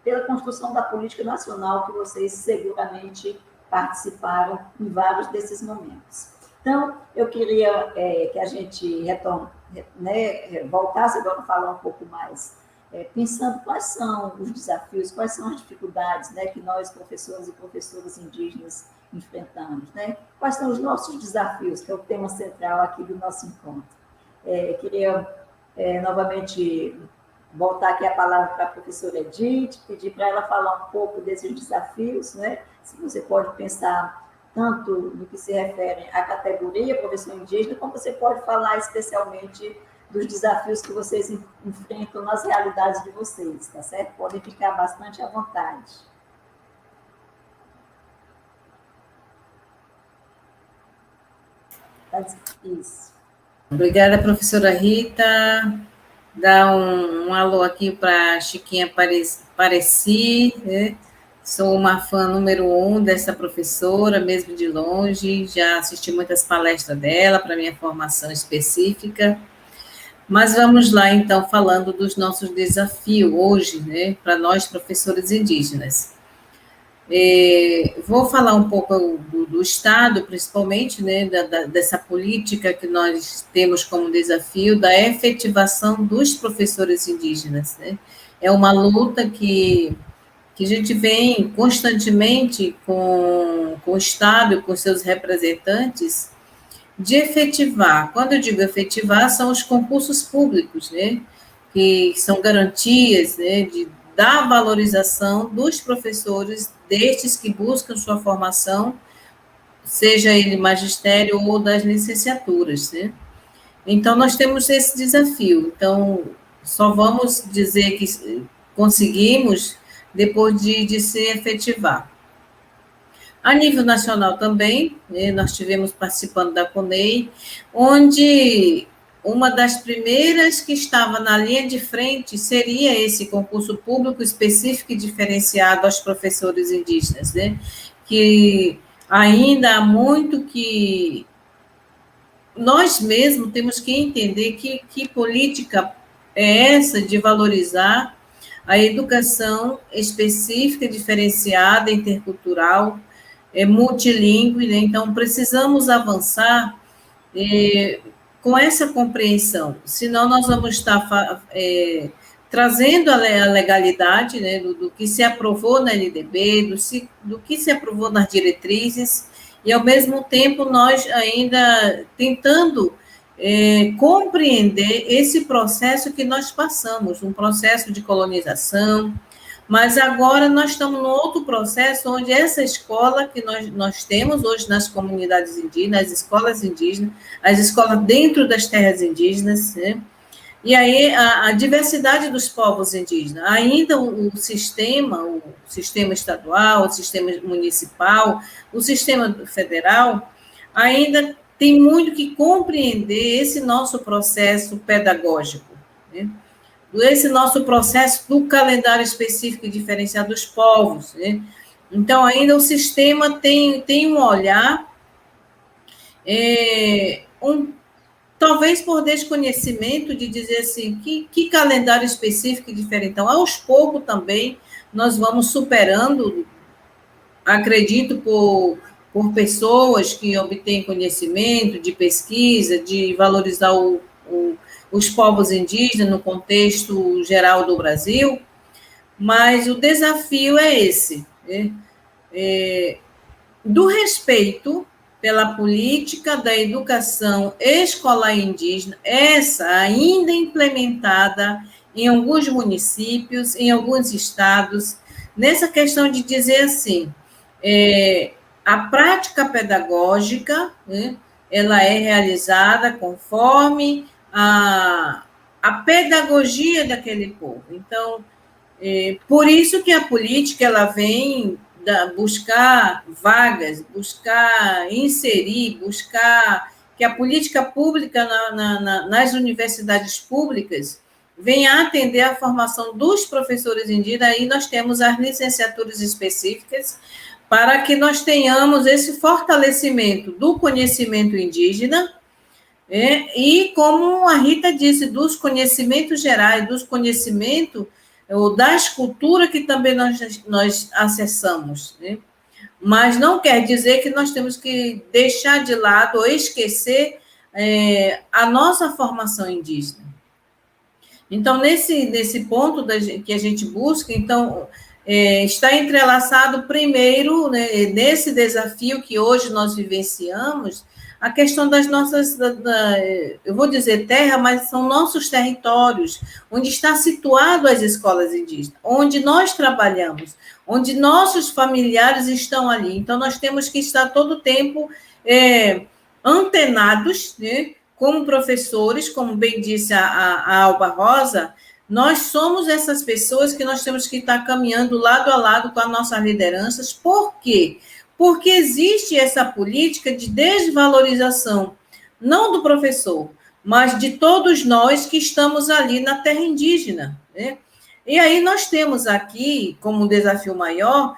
S2: pela construção da política nacional que vocês seguramente participaram em vários desses momentos. Então, eu queria que a gente voltasse agora a falar um pouco mais, pensando quais são os desafios, quais são as dificuldades, né, que nós, professores e professoras indígenas, enfrentamos, né? Quais são os nossos desafios, que é o tema central aqui do nosso encontro. Queria novamente voltar aqui a palavra para a professora Edith, pedir para ela falar um pouco desses desafios, né? Se você pode pensar tanto no que se refere à categoria professor indígena, como você pode falar especialmente dos desafios que vocês enfrentam nas realidades de vocês, tá certo? Podem ficar bastante à vontade. Isso.
S3: Obrigada, professora Rita. Dá um alô aqui para Chiquinha Pareci, né? Sou uma fã número 1 dessa professora, mesmo de longe, já assisti muitas palestras dela para minha formação específica. Mas vamos lá, então, falando dos nossos desafios hoje, né, para nós, professores indígenas. Vou falar um pouco do Estado, principalmente, né, dessa política que nós temos como desafio da efetivação dos professores indígenas, né? É uma luta que a gente vem constantemente com o Estado e com seus representantes de efetivar. Quando eu digo efetivar, são os concursos públicos, né, que são garantias, né, da valorização dos professores, destes que buscam sua formação, seja ele magistério ou das licenciaturas, né? Então, nós temos esse desafio. Então, só vamos dizer que conseguimos depois de se efetivar. A nível nacional também, né, nós estivemos participando da CONEI, onde uma das primeiras que estava na linha de frente seria esse concurso público específico e diferenciado aos professores indígenas, né? Que ainda há muito que nós mesmos temos que entender que política é essa de valorizar a educação específica, diferenciada, intercultural, multilingüe, né? Então, precisamos avançar com essa compreensão, senão nós vamos estar trazendo a legalidade, né, do que se aprovou na LDB, do que se aprovou nas diretrizes, e, ao mesmo tempo, nós ainda tentando compreender esse processo que nós passamos, um processo de colonização, mas agora nós estamos num outro processo onde essa escola que nós temos hoje nas comunidades indígenas, as escolas indígenas, as escolas dentro das terras indígenas, né? E aí a diversidade dos povos indígenas, ainda o sistema estadual, o sistema municipal, o sistema federal, ainda tem muito que compreender esse nosso processo pedagógico, né? Esse nosso processo do calendário específico e diferenciado dos povos, né? Então, ainda o sistema tem um olhar, talvez por desconhecimento, de dizer assim, que calendário específico e diferente. Então, aos poucos também, nós vamos superando, acredito, por pessoas que obtêm conhecimento de pesquisa, de valorizar os povos indígenas no contexto geral do Brasil, mas o desafio é esse, né? Do respeito pela política da educação escolar indígena, essa ainda implementada em alguns municípios, em alguns estados, nessa questão de dizer assim, a prática pedagógica, né, ela é realizada conforme a pedagogia daquele povo. Então, por isso que a política ela vem buscar vagas, buscar inserir, buscar que a política pública nas universidades públicas venha atender a formação dos professores indígenas. Aí nós temos as licenciaturas específicas para que nós tenhamos esse fortalecimento do conhecimento indígena, e, como a Rita disse, dos conhecimentos gerais, dos conhecimentos ou das culturas que também nós acessamos, né? Mas não quer dizer que nós temos que deixar de lado ou esquecer a nossa formação indígena. Então, nesse ponto que a gente busca, então, está entrelaçado primeiro, né, nesse desafio que hoje nós vivenciamos, a questão das nossas, eu vou dizer terra, mas são nossos territórios, onde está situado as escolas indígenas, onde nós trabalhamos, onde nossos familiares estão ali. Então, nós temos que estar todo o tempo antenados, né, como professores, como bem disse a Alba Rosa, nós somos essas pessoas que nós temos que estar caminhando lado a lado com as nossas lideranças. Por quê? Porque existe essa política de desvalorização, não do professor, mas de todos nós que estamos ali na terra indígena, né? E aí nós temos aqui, como um desafio maior,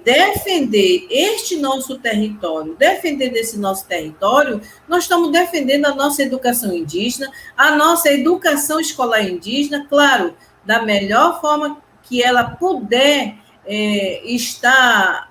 S3: defender este nosso território, defender desse nosso território, nós estamos defendendo a nossa educação indígena, a nossa educação escolar indígena, claro, da melhor forma que ela puder estar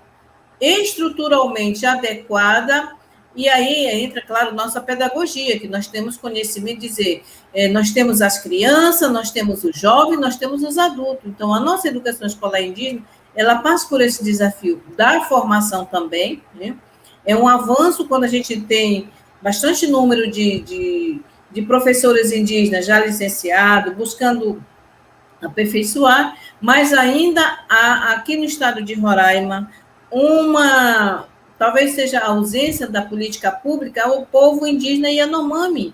S3: estruturalmente adequada, e aí entra, claro, nossa pedagogia, que nós temos conhecimento de dizer, nós temos as crianças, nós temos os jovens, nós temos os adultos. Então, a nossa educação escolar indígena, ela passa por esse desafio da formação também, né? É um avanço quando a gente tem bastante número de professores indígenas já licenciados, buscando aperfeiçoar, mas ainda há aqui no estado de Roraima talvez seja a ausência da política pública ao povo indígena Yanomami.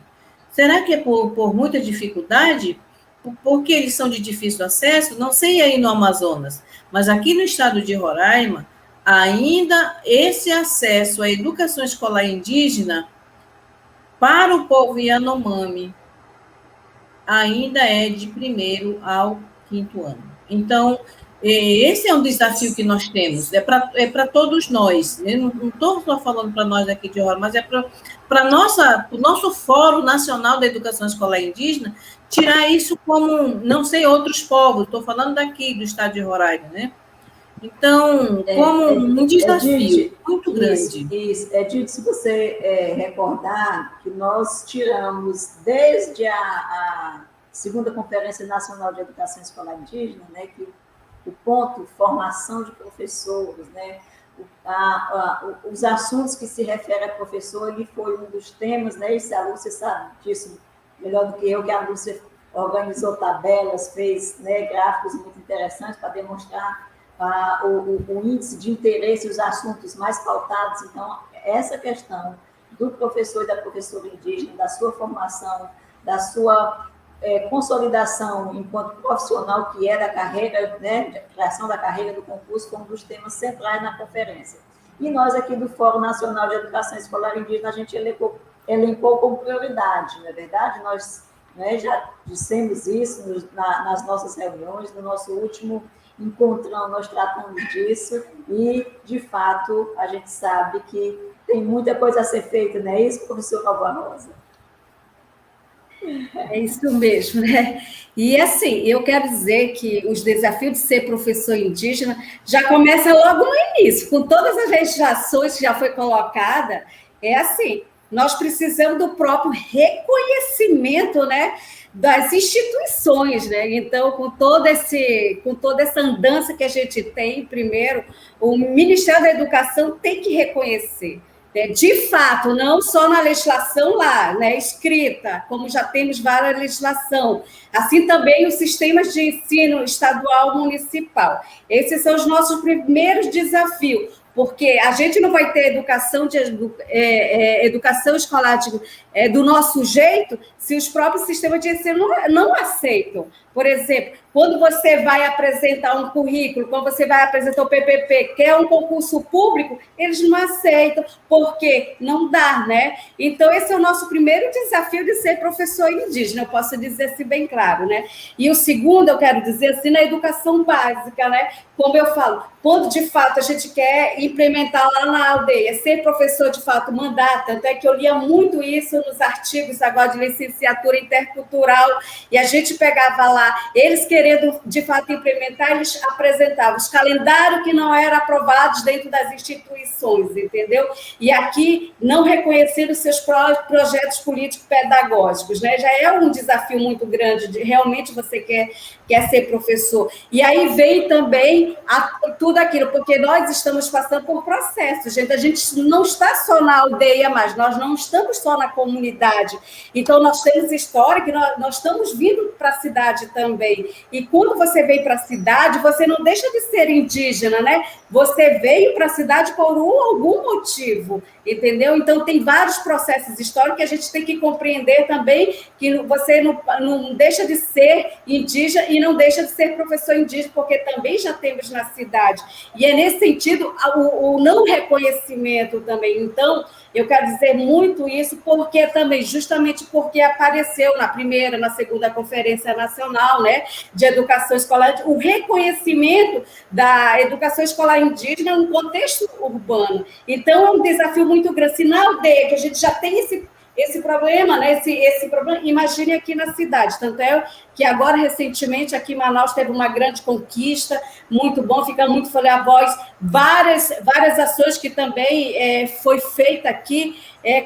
S3: Será que é por muita dificuldade? Porque eles são de difícil acesso? Não sei aí no Amazonas, mas aqui no estado de Roraima, ainda esse acesso à educação escolar indígena para o povo Yanomami ainda é de 1º ao 5º ano. Então, esse é um desafio que nós temos, é para todos nós. Eu não estou só falando para nós aqui de Roraima, mas é para o nosso Fórum Nacional da Educação Escolar Indígena tirar isso como, não sei, outros povos, estou falando daqui, do estado de Roraima, né? Então, como um desafio muito grande.
S2: Isso. Edith, se você recordar que nós tiramos desde a segunda Conferência Nacional de Educação Escolar Indígena, né, que o ponto formação de professores, né, os assuntos que se referem a professor, ele foi um dos temas, né, e a Lúcia sabe disso melhor do que eu, que a Lúcia organizou tabelas, fez, né, gráficos muito interessantes para demonstrar o índice de interesse e os assuntos mais pautados. Então, essa questão do professor e da professora indígena, da sua formação, da sua consolidação enquanto profissional, que é da carreira, né, criação da carreira do concurso, como um dos temas centrais na conferência. E nós aqui do Fórum Nacional de Educação Escolar Indígena, a gente elencou como prioridade, não é verdade? Nós, né, já dissemos isso nas nossas reuniões, no nosso último encontrão, nós tratamos disso, e, de fato, a gente sabe que tem muita coisa a ser feita, não é isso, professor Nova Rosa?
S4: É isso mesmo, né? E, assim, eu quero dizer que os desafios de ser professor indígena já começa logo no início, com todas as legislações que já foi colocada, é assim, nós precisamos do próprio reconhecimento, né, das instituições, né? Então, com toda essa andança que a gente tem, primeiro, o Ministério da Educação tem que reconhecer, né? De fato, não só na legislação lá, né, escrita, como já temos várias legislação, assim também os sistemas de ensino estadual municipal. Esses são os nossos primeiros desafios, porque a gente não vai ter educação escolar do nosso jeito se os próprios sistemas de ensino não aceitam. Por exemplo, quando você vai apresentar um currículo, quando você vai apresentar o PPP, que é um concurso público, eles não aceitam, porque não dá, né? Então, esse é o nosso primeiro desafio de ser professor indígena, eu posso dizer assim bem claro, né? E o segundo, eu quero dizer assim, na educação básica, né? Como eu falo, quando de fato a gente quer implementar lá na aldeia, ser professor de fato mandar, tanto é que eu lia muito isso nos artigos agora de licenciatura intercultural, e a gente pegava lá, eles querendo de fato implementar, eles apresentavam os calendários que não eram aprovados dentro das instituições, entendeu? E aqui não reconhecendo seus projetos político-pedagógicos, né? Já é um desafio muito grande, realmente você quer ser professor. E aí vem também tudo aquilo, porque nós estamos passando por processos, gente. A gente não está só na aldeia mais, nós não estamos só na comunidade. Então, nós temos história que nós estamos vindo para a cidade também. E quando você vem para a cidade, você não deixa de ser indígena, né? Você veio para a cidade por algum motivo, entendeu? Então, tem vários processos históricos que a gente tem que compreender também, que você não deixa de ser indígena e não deixa de ser professor indígena, porque também já temos na cidade. E é nesse sentido o não reconhecimento também. Então, eu quero dizer muito isso, porque também, justamente porque apareceu na primeira, na segunda Conferência Nacional, né, de Educação Escolar, o reconhecimento da educação escolar indígena no contexto urbano. Então, é um desafio muito grande. Se na aldeia, que a gente já tem esse problema, né? Esse problema, imagine aqui na cidade. Tanto é que agora, recentemente, aqui em Manaus teve uma grande conquista, muito bom, fica muito folha a voz, várias ações que também foi feita aqui,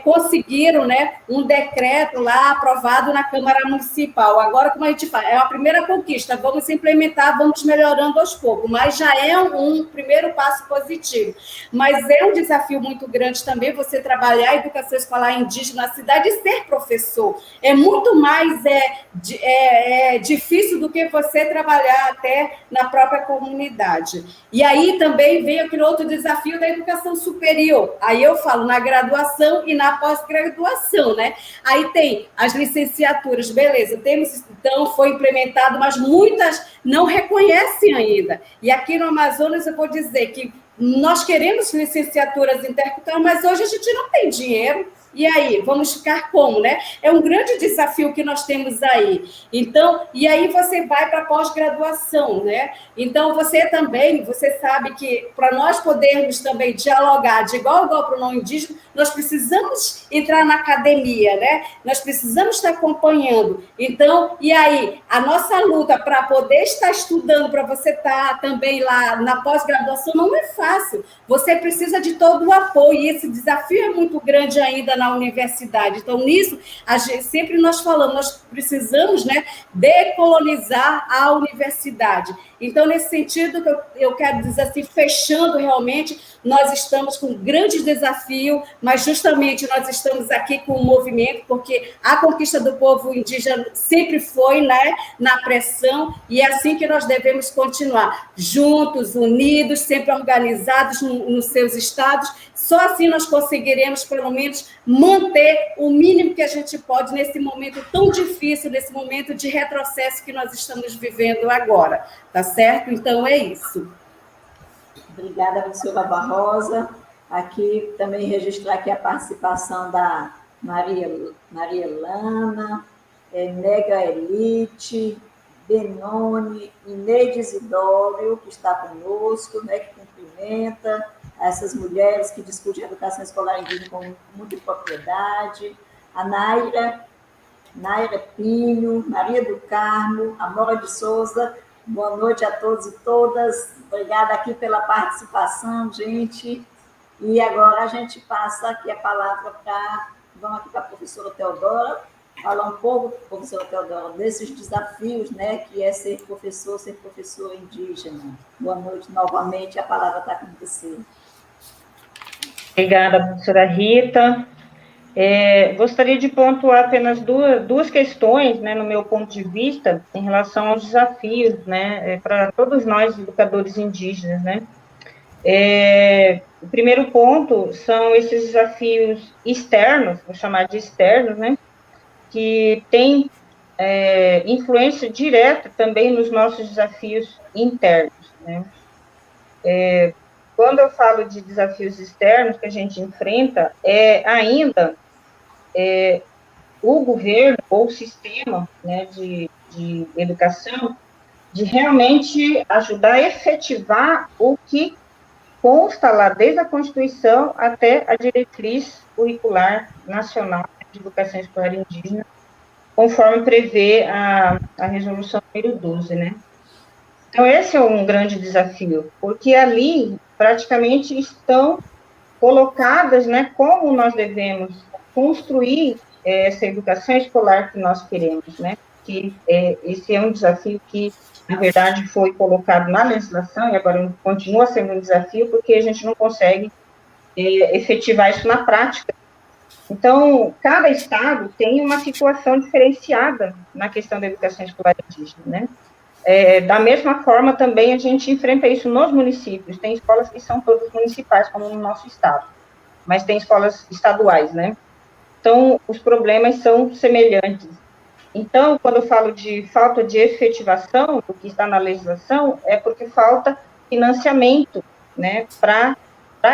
S4: conseguiram, né, um decreto lá aprovado na Câmara Municipal. Agora, como a gente fala, é a primeira conquista, vamos implementar, vamos melhorando aos poucos, mas já é um primeiro passo positivo. Mas é um desafio muito grande também você trabalhar a educação escolar indígena na cidade e ser professor. É muito mais difícil do que você trabalhar até na própria comunidade. E aí também vem aquele outro desafio da educação superior. Aí eu falo na graduação e na pós-graduação, né? Aí tem as licenciaturas, beleza, temos, então, foi implementado, mas muitas não reconhecem ainda. E aqui no Amazonas eu vou dizer que nós queremos licenciaturas interculturais, mas hoje a gente não tem dinheiro. E aí, vamos ficar como, né? É um grande desafio que nós temos aí. Então, e aí você vai para a pós-graduação, né? Então, você sabe que para nós podermos também dialogar de igual a igual para o não indígena, nós precisamos entrar na academia, né? Nós precisamos estar acompanhando. Então, e aí, a nossa luta para poder estar estudando, para você estar também lá na pós-graduação, não é fácil. Você precisa de todo o apoio, e esse desafio é muito grande ainda na universidade. Então, nisso, sempre nós falamos, nós precisamos, né, decolonizar a universidade. Então, nesse sentido, eu quero dizer assim, fechando realmente, nós estamos com um grande desafio, mas justamente nós estamos aqui com o movimento, porque a conquista do povo indígena sempre foi, né, na pressão, e é assim que nós devemos continuar, juntos, unidos, sempre organizados nos seus estados. Só assim nós conseguiremos, pelo menos, manter o mínimo que a gente pode nesse momento tão difícil, nesse momento de retrocesso que nós estamos vivendo agora, tá certo? Então, é isso.
S2: Obrigada, professora Barrosa. Aqui também registrar aqui a participação da Maria Lana, Nega Elite, Benoni, Inês Isidório, que está conosco, né, que cumprimenta essas mulheres que discutem a educação escolar indígena com muita propriedade, a Naira Pinho, Maria do Carmo, Amora de Souza. Boa noite a todos e todas. Obrigada aqui pela participação, gente. E agora a gente passa aqui a palavra vamos aqui para a professora Teodora, falar um pouco, professora Teodora, desses desafios, né, que é ser professor indígena. Boa noite novamente, a palavra está com você.
S6: Obrigada, professora Rita. Gostaria de pontuar apenas duas questões, né, no meu ponto de vista, em relação aos desafios, né, para todos nós, educadores indígenas, né. O primeiro ponto são esses desafios externos, vou chamar de externos, né, que têm influência direta também nos nossos desafios internos, né. Quando eu falo de desafios externos que a gente enfrenta, ainda o governo ou o sistema, né, de educação, de realmente ajudar a efetivar o que consta lá desde a Constituição até a diretriz curricular nacional de educação escolar indígena, conforme prevê a resolução número 12, né? Então, esse é um grande desafio, porque ali praticamente estão colocadas, né, como nós devemos construir essa educação escolar que nós queremos, né? Que esse é um desafio que, na verdade, foi colocado na legislação e agora continua sendo um desafio porque a gente não consegue efetivar isso na prática. Então, cada estado tem uma situação diferenciada na questão da educação escolar indígena, né? Da mesma forma, também, a gente enfrenta isso nos municípios. Tem escolas que são todas municipais, como no nosso estado, mas tem escolas estaduais, né? Então, os problemas são semelhantes. Então, quando eu falo de falta de efetivação do que está na legislação, é porque falta financiamento, né, para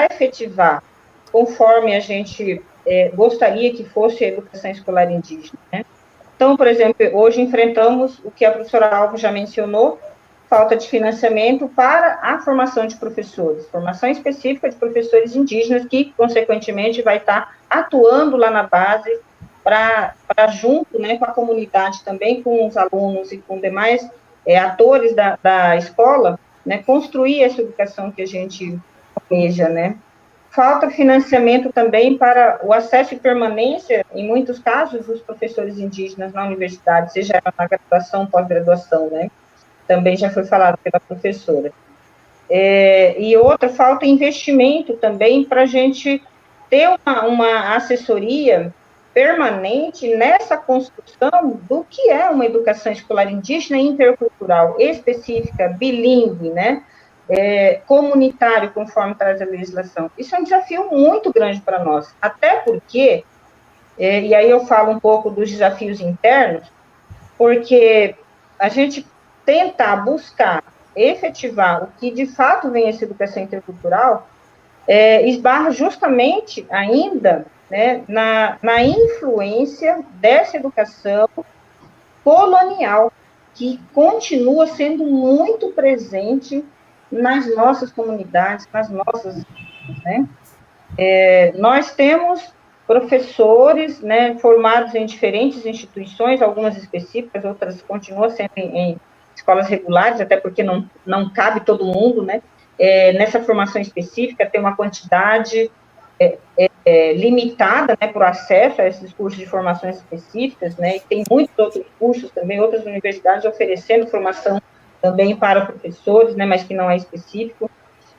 S6: efetivar, conforme a gente gostaria que fosse a educação escolar indígena, né? Então, por exemplo, hoje enfrentamos o que a professora Alva já mencionou, falta de financiamento para a formação de professores, formação específica de professores indígenas, que, consequentemente, vai estar atuando lá na base, para junto, né, com a comunidade também, com os alunos e com demais atores da escola, né, construir essa educação que a gente almeja, né. falta financiamento também para o acesso e permanência, em muitos casos, dos professores indígenas na universidade, seja na graduação, pós-graduação, né? Também já foi falado pela professora. E outra, falta investimento também para a gente ter uma assessoria permanente nessa construção do que é uma educação escolar indígena intercultural, específica, bilíngue, né? Comunitário, conforme traz a legislação. Isso é um desafio muito grande para nós, até porque, e aí eu falo um pouco dos desafios internos, porque a gente tentar buscar efetivar o que de fato vem essa educação intercultural, esbarra justamente ainda, né, na influência dessa educação colonial, que continua sendo muito presente nas nossas comunidades, nas nossas, né? Nós temos professores, né, formados em diferentes instituições, algumas específicas, outras continuam sendo em escolas regulares, até porque não cabe todo mundo, né? Nessa formação específica, tem uma quantidade limitada, né, por acesso a esses cursos de formações específicas, né? E tem muitos outros cursos também, outras universidades oferecendo formação também para professores, né, mas que não é específico.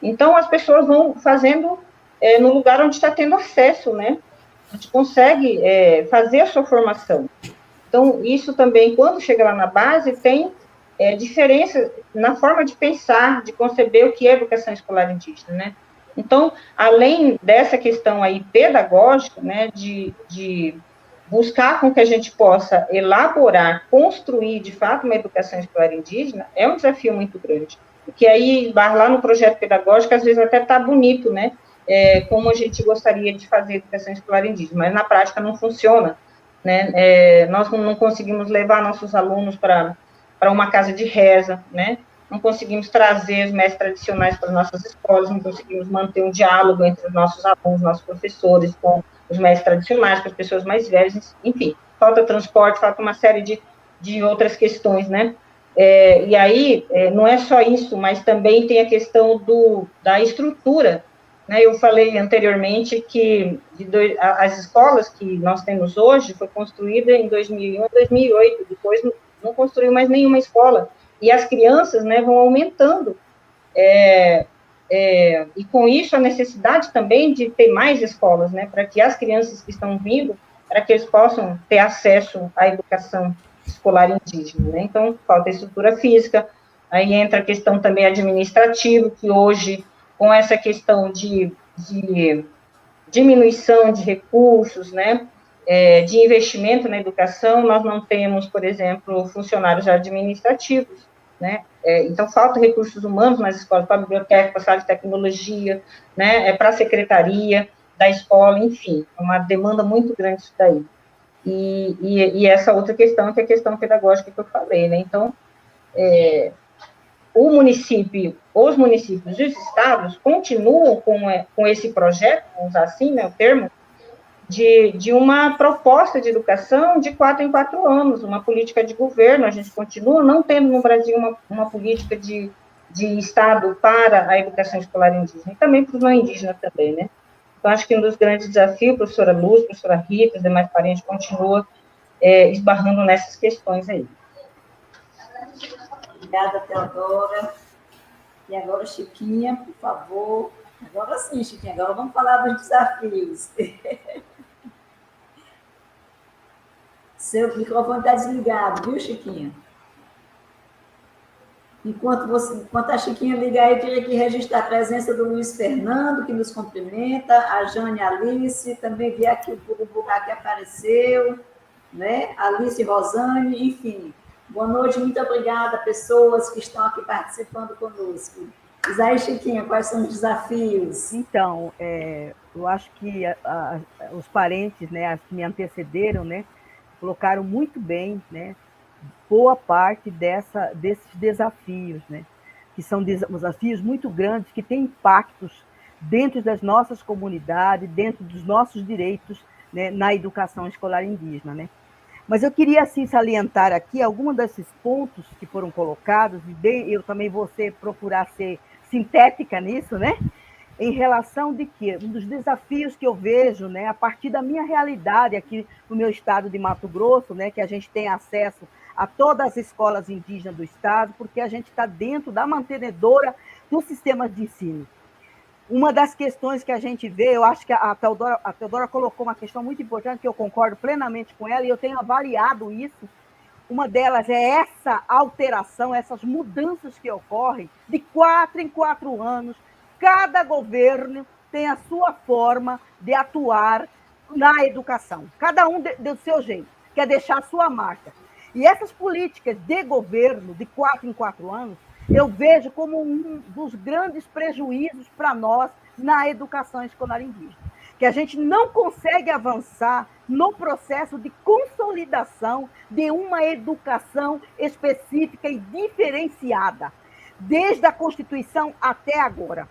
S6: Então, as pessoas vão fazendo no lugar onde está tendo acesso, né? A gente consegue fazer a sua formação. Então, isso também, quando chega lá na base, tem diferença na forma de pensar, de conceber o que é educação escolar indígena, né? Então, além dessa questão aí pedagógica, né, de buscar com que a gente possa elaborar, construir, de fato, uma educação escolar indígena, é um desafio muito grande. Porque aí, lá no projeto pedagógico, às vezes até está bonito, né? Como a gente gostaria de fazer educação escolar indígena, mas na prática não funciona, né? Nós não conseguimos levar nossos alunos para uma casa de reza, né? Não conseguimos trazer os mestres tradicionais para as nossas escolas, não conseguimos manter um diálogo entre os nossos alunos, nossos professores, com os mestres tradicionais, com as pessoas mais velhas, enfim, falta transporte, falta uma série de outras questões, né? E aí, não é só isso, mas também tem a questão da estrutura, né? Eu falei anteriormente que as escolas que nós temos hoje foi construída em 2001 e 2008, depois não construiu mais nenhuma escola, e as crianças, né, vão aumentando, e com isso a necessidade também de ter mais escolas, né, para que as crianças que estão vindo, para que eles possam ter acesso à educação escolar indígena, né? Então, falta estrutura física, aí entra a questão também administrativa, que hoje, com essa questão de diminuição de recursos, né, de investimento na educação, nós não temos, por exemplo, funcionários administrativos, né? Então, falta recursos humanos nas escolas, para a biblioteca, para a sala de tecnologia, né, para a secretaria da escola, enfim, uma demanda muito grande isso daí. E essa outra questão, que é a questão pedagógica que eu falei, né? Então, os municípios e os estados continuam com esse projeto, vamos usar assim, né, o termo, de uma proposta de educação de 4 em 4 anos, uma política de governo. A gente continua não tendo no Brasil uma política de Estado para a educação escolar indígena, e também para os não indígenas também, né? Então, acho que um dos grandes desafios, professora Luz, professora Rita, os demais parentes, continua esbarrando nessas questões aí.
S2: Obrigada, Teodora. E agora, Chiquinha, por favor. Agora sim, Chiquinha, agora vamos falar dos desafios. Seu microfone está desligado, viu, Chiquinha? Enquanto a Chiquinha liga aí, eu queria aqui registrar a presença do Luiz Fernando, que nos cumprimenta, a Jane Alice, também vi aqui o Burubucá que apareceu, né? Alice Rosane, enfim. Boa noite, muito obrigada, pessoas que estão aqui participando conosco. Diz aí, Chiquinha, quais são os desafios?
S5: Então, eu acho que os parentes, né, as que me antecederam, né, colocaram muito bem, né, boa parte desses desafios, né, que são desafios muito grandes, que têm impactos dentro das nossas comunidades, dentro dos nossos direitos, né, na educação escolar indígena, né. Mas eu queria, assim, salientar aqui alguns desses pontos que foram colocados, e eu também vou procurar ser sintética nisso, né, em relação de que um dos desafios que eu vejo, né, a partir da minha realidade aqui no meu estado de Mato Grosso, né, que a gente tem acesso a todas as escolas indígenas do estado, porque a gente está dentro da mantenedora do sistema de ensino. Uma das questões que a gente vê, eu acho que a Teodora colocou uma questão muito importante, que eu concordo plenamente com ela, e eu tenho avaliado isso. Uma delas é essa alteração, essas mudanças que ocorrem de 4 em 4 anos. Cada governo tem a sua forma de atuar na educação. Cada um do seu jeito, quer deixar a sua marca. E essas políticas de governo de 4 em 4 anos, eu vejo como um dos grandes prejuízos para nós na educação escolar indígena, que a gente não consegue avançar no processo de consolidação de uma educação específica e diferenciada, desde a Constituição até agora.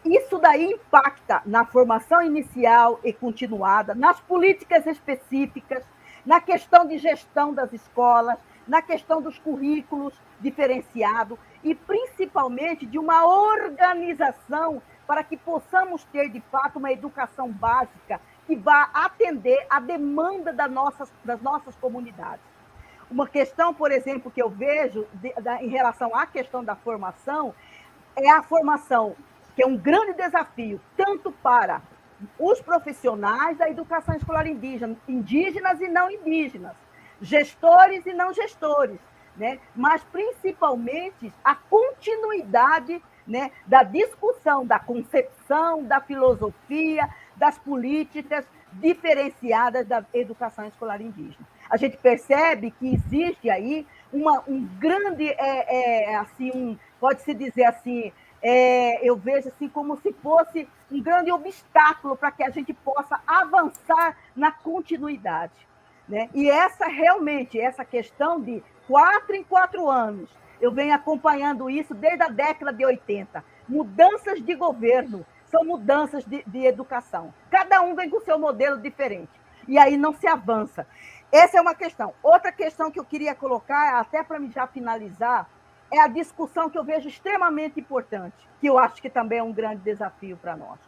S5: Isso daí impacta na formação inicial e continuada, nas políticas específicas, na questão de gestão das escolas, na questão dos currículos diferenciados e, principalmente, de uma organização para que possamos ter, de fato, uma educação básica que vá atender a demanda das nossas comunidades. Uma questão, por exemplo, que eu vejo em relação à questão da formação é a formação, que é um grande desafio, tanto para os profissionais da educação escolar indígena, indígenas e não indígenas, gestores e não gestores, né? Mas, principalmente, a continuidade, né, da discussão, da concepção, da filosofia, das políticas diferenciadas da educação escolar indígena. A gente percebe que existe aí um grande, pode-se dizer assim, eu vejo assim como se fosse um grande obstáculo para que a gente possa avançar na continuidade, né? E essa questão de 4 em 4 anos, eu venho acompanhando isso desde a década de 80. Mudanças de governo são mudanças de educação. Cada um vem com o seu modelo diferente. E aí não se avança. Essa é uma questão. Outra questão que eu queria colocar, até para já finalizar, é a discussão que eu vejo extremamente importante, que eu acho que também é um grande desafio para nós.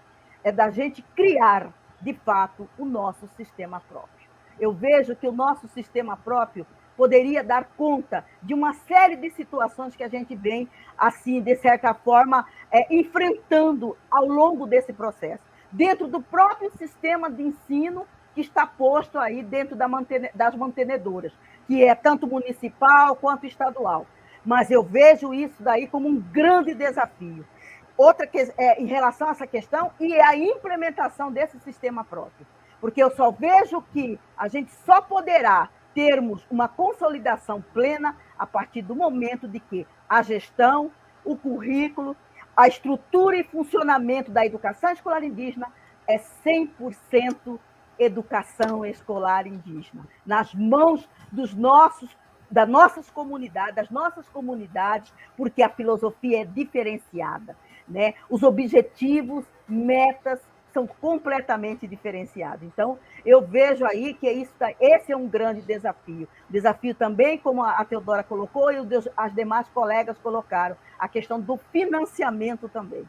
S5: É da gente criar, de fato, o nosso sistema próprio. Eu vejo que o nosso sistema próprio poderia dar conta de uma série de situações que a gente vem, assim, de certa forma, enfrentando ao longo desse processo, dentro do próprio sistema de ensino que está posto aí dentro das mantenedoras, que é tanto municipal quanto estadual. Mas eu vejo isso daí como um grande desafio. Outra em relação a essa questão e a implementação desse sistema próprio. Porque eu só vejo que a gente só poderá termos uma consolidação plena a partir do momento de que a gestão, o currículo, a estrutura e funcionamento da educação escolar indígena é 100% educação escolar indígena, nas mãos das nossas comunidades, porque a filosofia é diferenciada, né? Os objetivos, metas são completamente diferenciados. Então, eu vejo aí que esse é um grande desafio. Desafio também, como a Teodora colocou, e as demais colegas colocaram, a questão do financiamento também.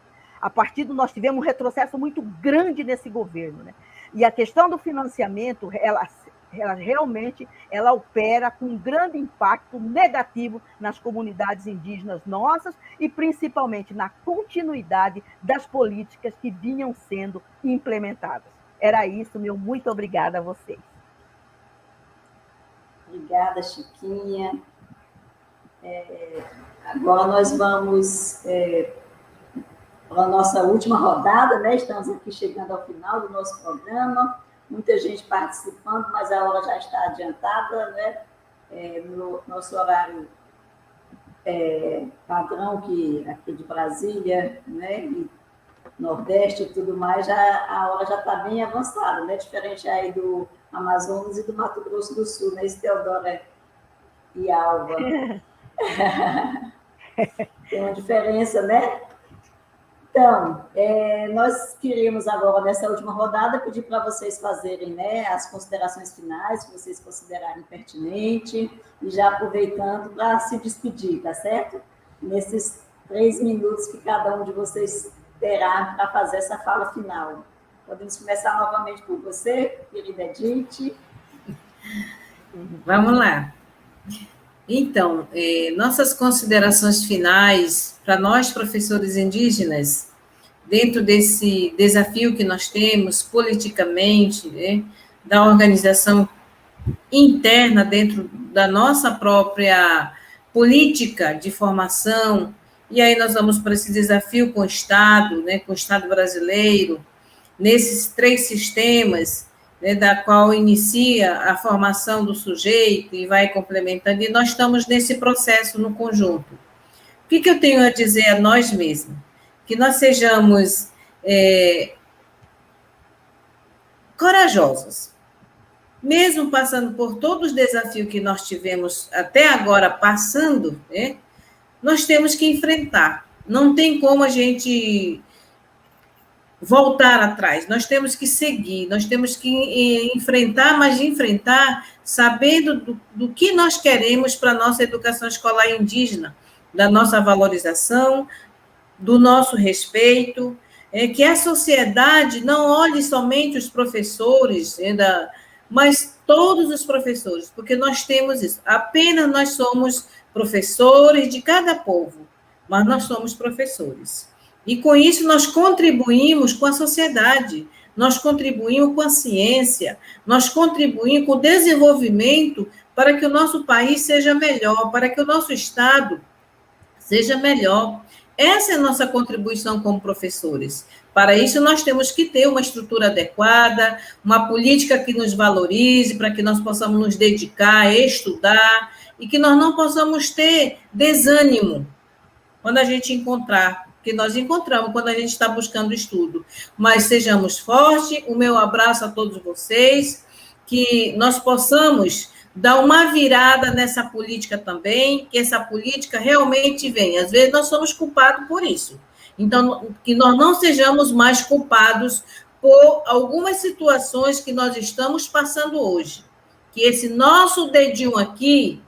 S5: Nós tivemos um retrocesso muito grande nesse governo, né? E a questão do financiamento, ela realmente opera com um grande impacto negativo nas comunidades indígenas nossas e principalmente na continuidade das políticas que vinham sendo implementadas. Era isso, muito obrigada a vocês.
S2: Obrigada, Chiquinha. Agora nós vamos para a nossa última rodada, né? Estamos aqui chegando ao final do nosso programa. Muita gente participando, mas a hora já está adiantada, né? No nosso horário padrão, que aqui de Brasília, né? E Nordeste e tudo mais, a hora já está bem avançada, né? Diferente aí do Amazonas e do Mato Grosso do Sul, né? Teodora e Alva. Tem uma diferença, né? Então, nós queríamos agora, nessa última rodada, pedir para vocês fazerem, né, as considerações finais, que vocês considerarem pertinente, e já aproveitando para se despedir, tá certo? Nesses 3 minutos que cada um de vocês terá para fazer essa fala final. Podemos começar novamente por você, querida Edith.
S3: Vamos lá. Então, nossas considerações finais para nós, professores indígenas, dentro desse desafio que nós temos politicamente, né, da organização interna dentro da nossa própria política de formação, e aí nós vamos para esse desafio com o Estado, né, com o Estado brasileiro, nesses 3 sistemas, né, da qual inicia a formação do sujeito e vai complementando, e nós estamos nesse processo no conjunto. O que eu tenho a dizer a nós mesmos? Que nós sejamos corajosos, mesmo passando por todos os desafios que nós tivemos até agora passando, né, nós temos que enfrentar. Não tem como a gente voltar atrás, nós temos que seguir, nós temos que enfrentar, mas enfrentar sabendo do que nós queremos para a nossa educação escolar indígena, da nossa valorização, do nosso respeito, que a sociedade não olhe somente os professores, mas todos os professores, porque nós temos isso. Apenas nós somos professores de cada povo, mas nós somos professores. E com isso nós contribuímos com a sociedade, nós contribuímos com a ciência, nós contribuímos com o desenvolvimento para que o nosso país seja melhor, para que o nosso Estado seja melhor. Essa é a nossa contribuição como professores. Para isso, nós temos que ter uma estrutura adequada, uma política que nos valorize, para que nós possamos nos dedicar a estudar e que nós não possamos ter desânimo quando a gente encontrar, porque nós encontramos quando a gente está buscando estudo. Mas sejamos fortes, o meu abraço a todos vocês, que nós possamos dar uma virada nessa política também, que essa política realmente venha. Às vezes nós somos culpados por isso. Então, que nós não sejamos mais culpados por algumas situações que nós estamos passando hoje. Que esse nosso dedinho aqui,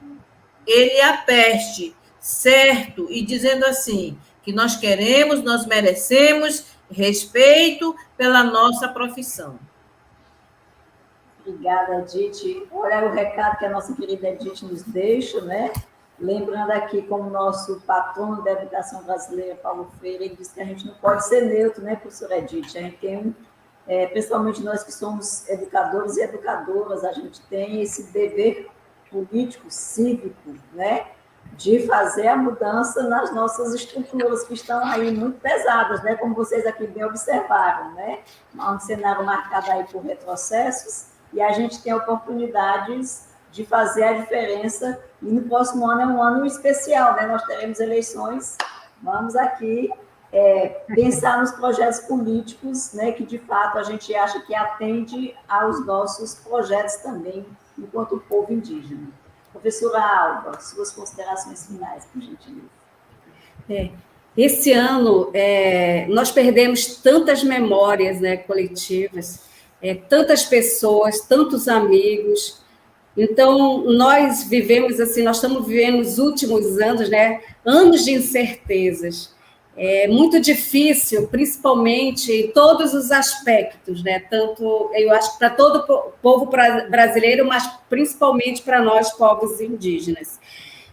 S3: ele aperte, certo? E dizendo assim, que nós queremos, nós merecemos respeito pela nossa profissão.
S2: Obrigada, Edith. Olha o recado que a nossa querida Edith nos deixa, né? Lembrando aqui, como nosso patrono da educação brasileira, Paulo Freire, ele disse que a gente não pode ser neutro, né, professora Edith? A gente tem, principalmente nós que somos educadores e educadoras, a gente tem esse dever político, cívico, né, de fazer a mudança nas nossas estruturas que estão aí muito pesadas, né, como vocês aqui bem observaram, né? Um cenário marcado aí por retrocessos, e a gente tem oportunidades de fazer a diferença, e no próximo ano é um ano especial, né? Nós teremos eleições, vamos aqui pensar nos projetos políticos, né, que de fato a gente acha que atende aos nossos projetos também, enquanto povo indígena. Professora Alba, suas considerações finais, por gentileza.
S4: Esse ano, nós perdemos tantas memórias, né, coletivas, tantas pessoas, tantos amigos. Então, nós vivemos assim, nós estamos vivendo os últimos anos, né, anos de incertezas. É muito difícil, principalmente em todos os aspectos, né? Tanto, eu acho que para todo o povo brasileiro, mas principalmente para nós, povos indígenas.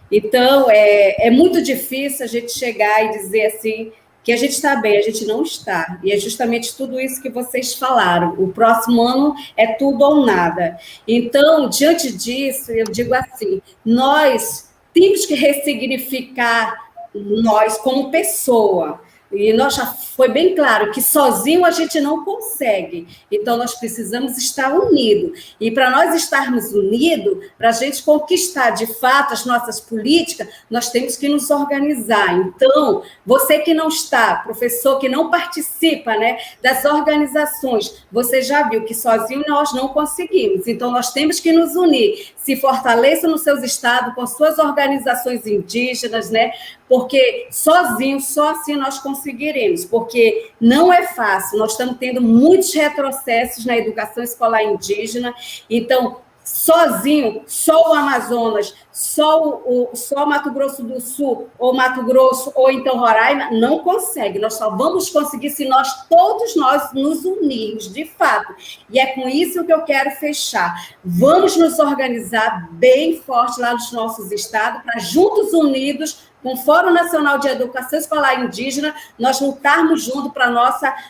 S4: Então, é muito difícil a gente chegar e dizer assim que a gente está bem, a gente não está. E é justamente tudo isso que vocês falaram. O próximo ano é tudo ou nada. Então, diante disso, eu digo assim, nós temos que ressignificar nós como pessoa. E nós já foi bem claro que sozinho a gente não consegue. Então, nós precisamos estar unidos. E para nós estarmos unidos, para a gente conquistar de fato as nossas políticas, nós temos que nos organizar. Então, você que não está, professor que não participa, né, das organizações, você já viu que sozinho nós não conseguimos. Então, nós temos que nos unir. Se fortaleça nos seus estados, com suas organizações indígenas, né? Porque sozinho, só assim nós conseguiremos, porque não é fácil, nós estamos tendo muitos retrocessos na educação escolar indígena, então, sozinho, só o Amazonas, só Mato Grosso do Sul, ou Mato Grosso, ou então Roraima, não consegue. Nós só vamos conseguir se todos nós nos unirmos, de fato. E é com isso que eu quero fechar. Vamos nos organizar bem forte lá nos nossos estados, para juntos unidos, com o Fórum Nacional de Educação Escolar Indígena, nós lutarmos junto para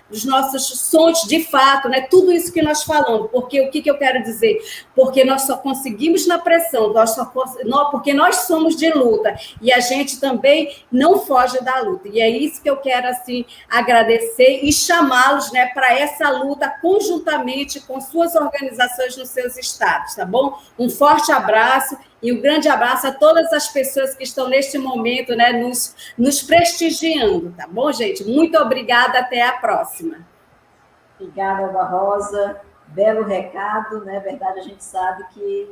S4: os nossos sonhos, de fato, né? Tudo isso que nós falamos. Porque o que eu quero dizer? Porque nós só conseguimos na pressão, porque nós somos de luta, e a gente também não foge da luta. E é isso que eu quero, assim, agradecer e chamá-los, né, para essa luta conjuntamente com suas organizações nos seus estados, tá bom? Um forte abraço e um grande abraço a todas as pessoas que estão neste momento, né, nos prestigiando, tá bom, gente? Muito obrigada, até a próxima.
S2: Obrigada, Eva Rosa. Belo recado, né? Na verdade, a gente sabe que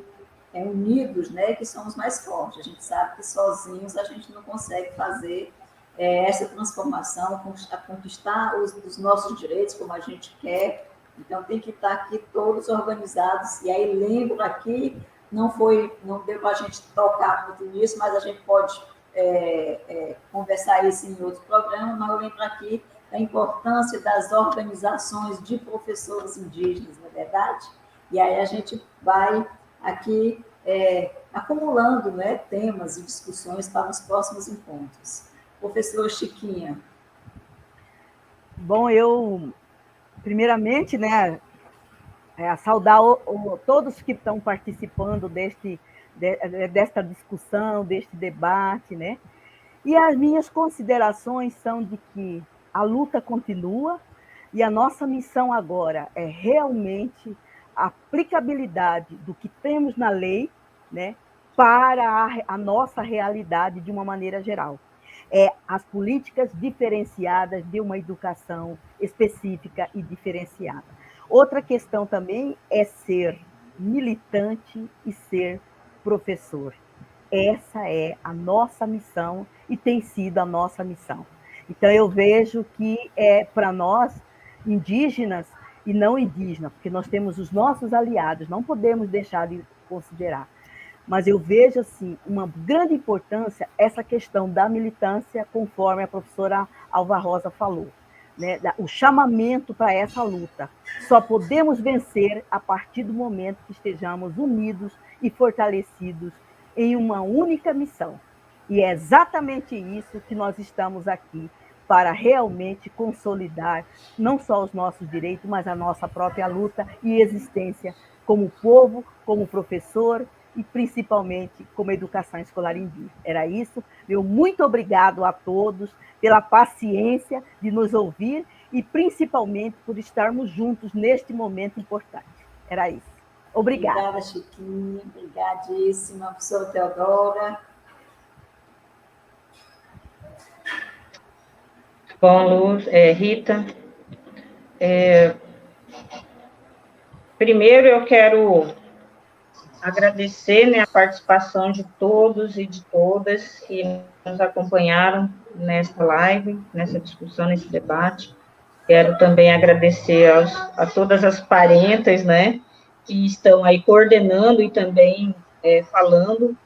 S2: é unidos, né, que somos mais fortes. A gente sabe que sozinhos a gente não consegue fazer essa transformação, conquistar os nossos direitos como a gente quer. Então, tem que estar aqui todos organizados. E aí, lembro aqui, não deu para a gente tocar muito nisso, mas a gente pode conversar isso em outro programa, mas eu lembro aqui da importância das organizações de professores indígenas, não é verdade? E aí a gente vai aqui acumulando, né, temas e discussões para os próximos encontros. Professora Chiquinha.
S5: Bom, eu, primeiramente, né, saudar todos que estão participando desta discussão, deste debate, né? E as minhas considerações são de que a luta continua e a nossa missão agora é realmente a aplicabilidade do que temos na lei, né, para a nossa realidade de uma maneira geral. As políticas diferenciadas de uma educação específica e diferenciada. Outra questão também é ser militante e ser professor. Essa é a nossa missão e tem sido a nossa missão. Então, eu vejo que para nós, indígenas e não indígenas, porque nós temos os nossos aliados, não podemos deixar de considerar. Mas eu vejo, assim, uma grande importância essa questão da militância, conforme a professora Alva Rosa falou, né? O chamamento para essa luta. Só podemos vencer a partir do momento que estejamos unidos e fortalecidos em uma única missão. E é exatamente isso que nós estamos aqui, para realmente consolidar não só os nossos direitos, mas a nossa própria luta e existência como povo, como professor e principalmente como educação escolar indígena. Era isso. Meu muito obrigado a todos pela paciência de nos ouvir e principalmente por estarmos juntos neste momento importante. Era isso. Obrigada.
S2: Obrigada, Chiquinha. Obrigadíssima, professora Teodora.
S6: Bom, Luz, Rita, primeiro eu quero agradecer, né, a participação de todos e de todas que nos acompanharam nesta live, nessa discussão, nesse debate. Quero também agradecer a todas as parentas, né, que estão aí coordenando e também falando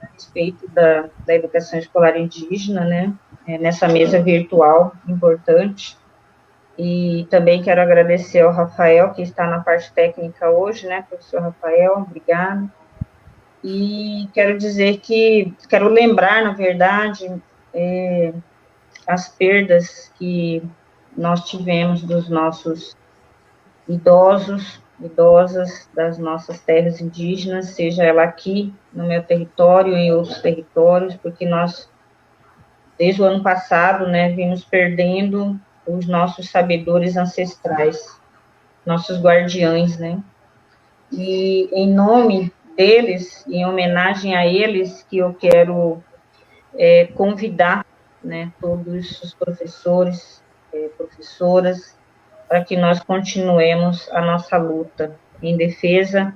S6: a respeito da educação escolar indígena, né, nessa mesa virtual importante. E também quero agradecer ao Rafael, que está na parte técnica hoje, né, professor Rafael, obrigado. E quero dizer quero lembrar, na verdade, as perdas que nós tivemos dos nossos idosas das nossas terras indígenas, seja ela aqui no meu território, em outros territórios, porque nós, desde o ano passado, né, vimos perdendo os nossos sabedores ancestrais, nossos guardiães, né, e em nome deles, em homenagem a eles, que eu quero convidar, né, todos os professores, professoras, para que nós continuemos a nossa luta em defesa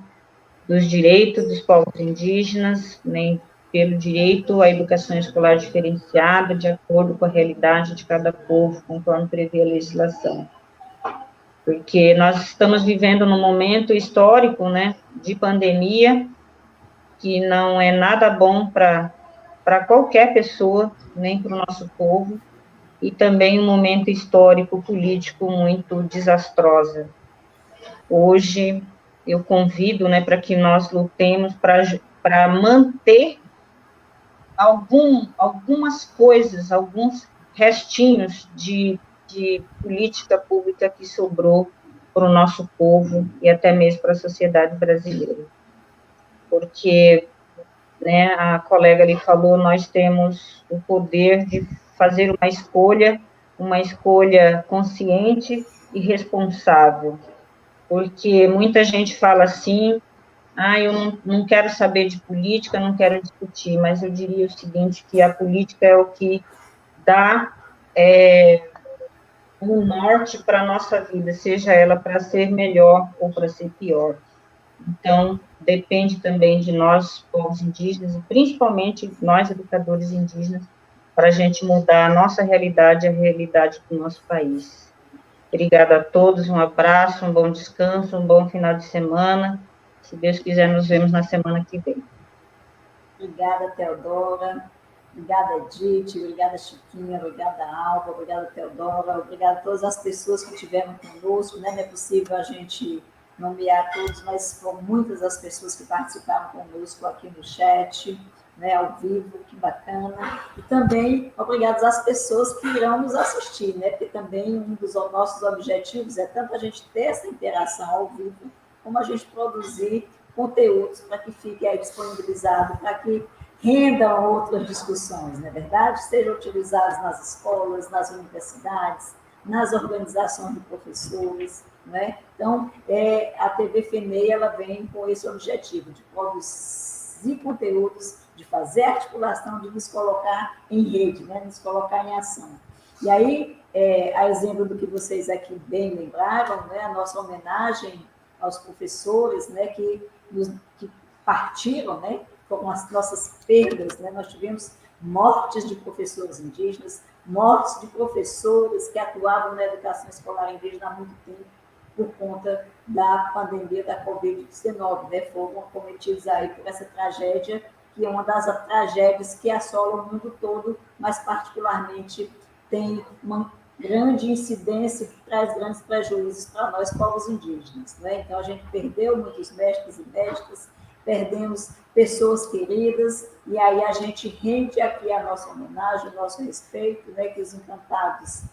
S6: dos direitos dos povos indígenas, né, pelo direito à educação escolar diferenciada, de acordo com a realidade de cada povo, conforme prevê a legislação. porque nós estamos vivendo num momento histórico, né, de pandemia, que não é nada bom para qualquer pessoa, nem para o nosso povo, e também um momento histórico, político muito desastrosa. Hoje, eu convido, né, para que nós lutemos para manter algumas coisas, alguns restinhos de política pública que sobrou para o nosso povo e até mesmo para a sociedade brasileira. Porque, né, a colega ali falou, nós temos o poder de fazer uma escolha consciente e responsável, porque muita gente fala assim, eu não quero saber de política, não quero discutir, mas eu diria o seguinte, que a política é o que dá um norte para a nossa vida, seja ela para ser melhor ou para ser pior. Então, depende também de nós, povos indígenas, e principalmente nós, educadores indígenas, para a gente mudar a nossa realidade e a realidade do nosso país. Obrigada a todos, um abraço, um bom descanso, um bom final de semana. Se Deus quiser, nos vemos na semana que vem.
S2: Obrigada, Teodora. Obrigada, Edith. Obrigada, Chiquinha. Obrigada, Alva. Obrigada, Teodora. Obrigada a todas as pessoas que estiveram conosco. Né? Não é possível a gente nomear todos, mas foram muitas as pessoas que participaram conosco aqui no chat, né, ao vivo, que bacana. E também obrigados às pessoas que irão nos assistir, né? Porque também um dos nossos objetivos é tanto a gente ter essa interação ao vivo, como a gente produzir conteúdos para que fique aí disponibilizado, para que rendam outras discussões, não é verdade? Sejam utilizados nas escolas, nas universidades, nas organizações de professores, né? Então, a TV FENEI, ela vem com esse objetivo, de produzir conteúdos, de fazer articulação, de nos colocar em rede, né? Nos colocar em ação. E aí, a exemplo do que vocês aqui bem lembraram, né? A nossa homenagem aos professores, né? Que partiram, né? Com as nossas perdas, né? Nós tivemos mortes de professores indígenas, mortes de professores que atuavam na educação escolar indígena há muito tempo, por conta da pandemia da Covid-19, né? Foram acometidos aí por essa tragédia, que é uma das tragédias que assola o mundo todo, mas particularmente tem uma grande incidência que traz grandes prejuízos para nós, povos indígenas, né? Então, a gente perdeu muitos mestres e mestres, perdemos pessoas queridas, e aí a gente rende aqui a nossa homenagem, o nosso respeito, né? Que os encantados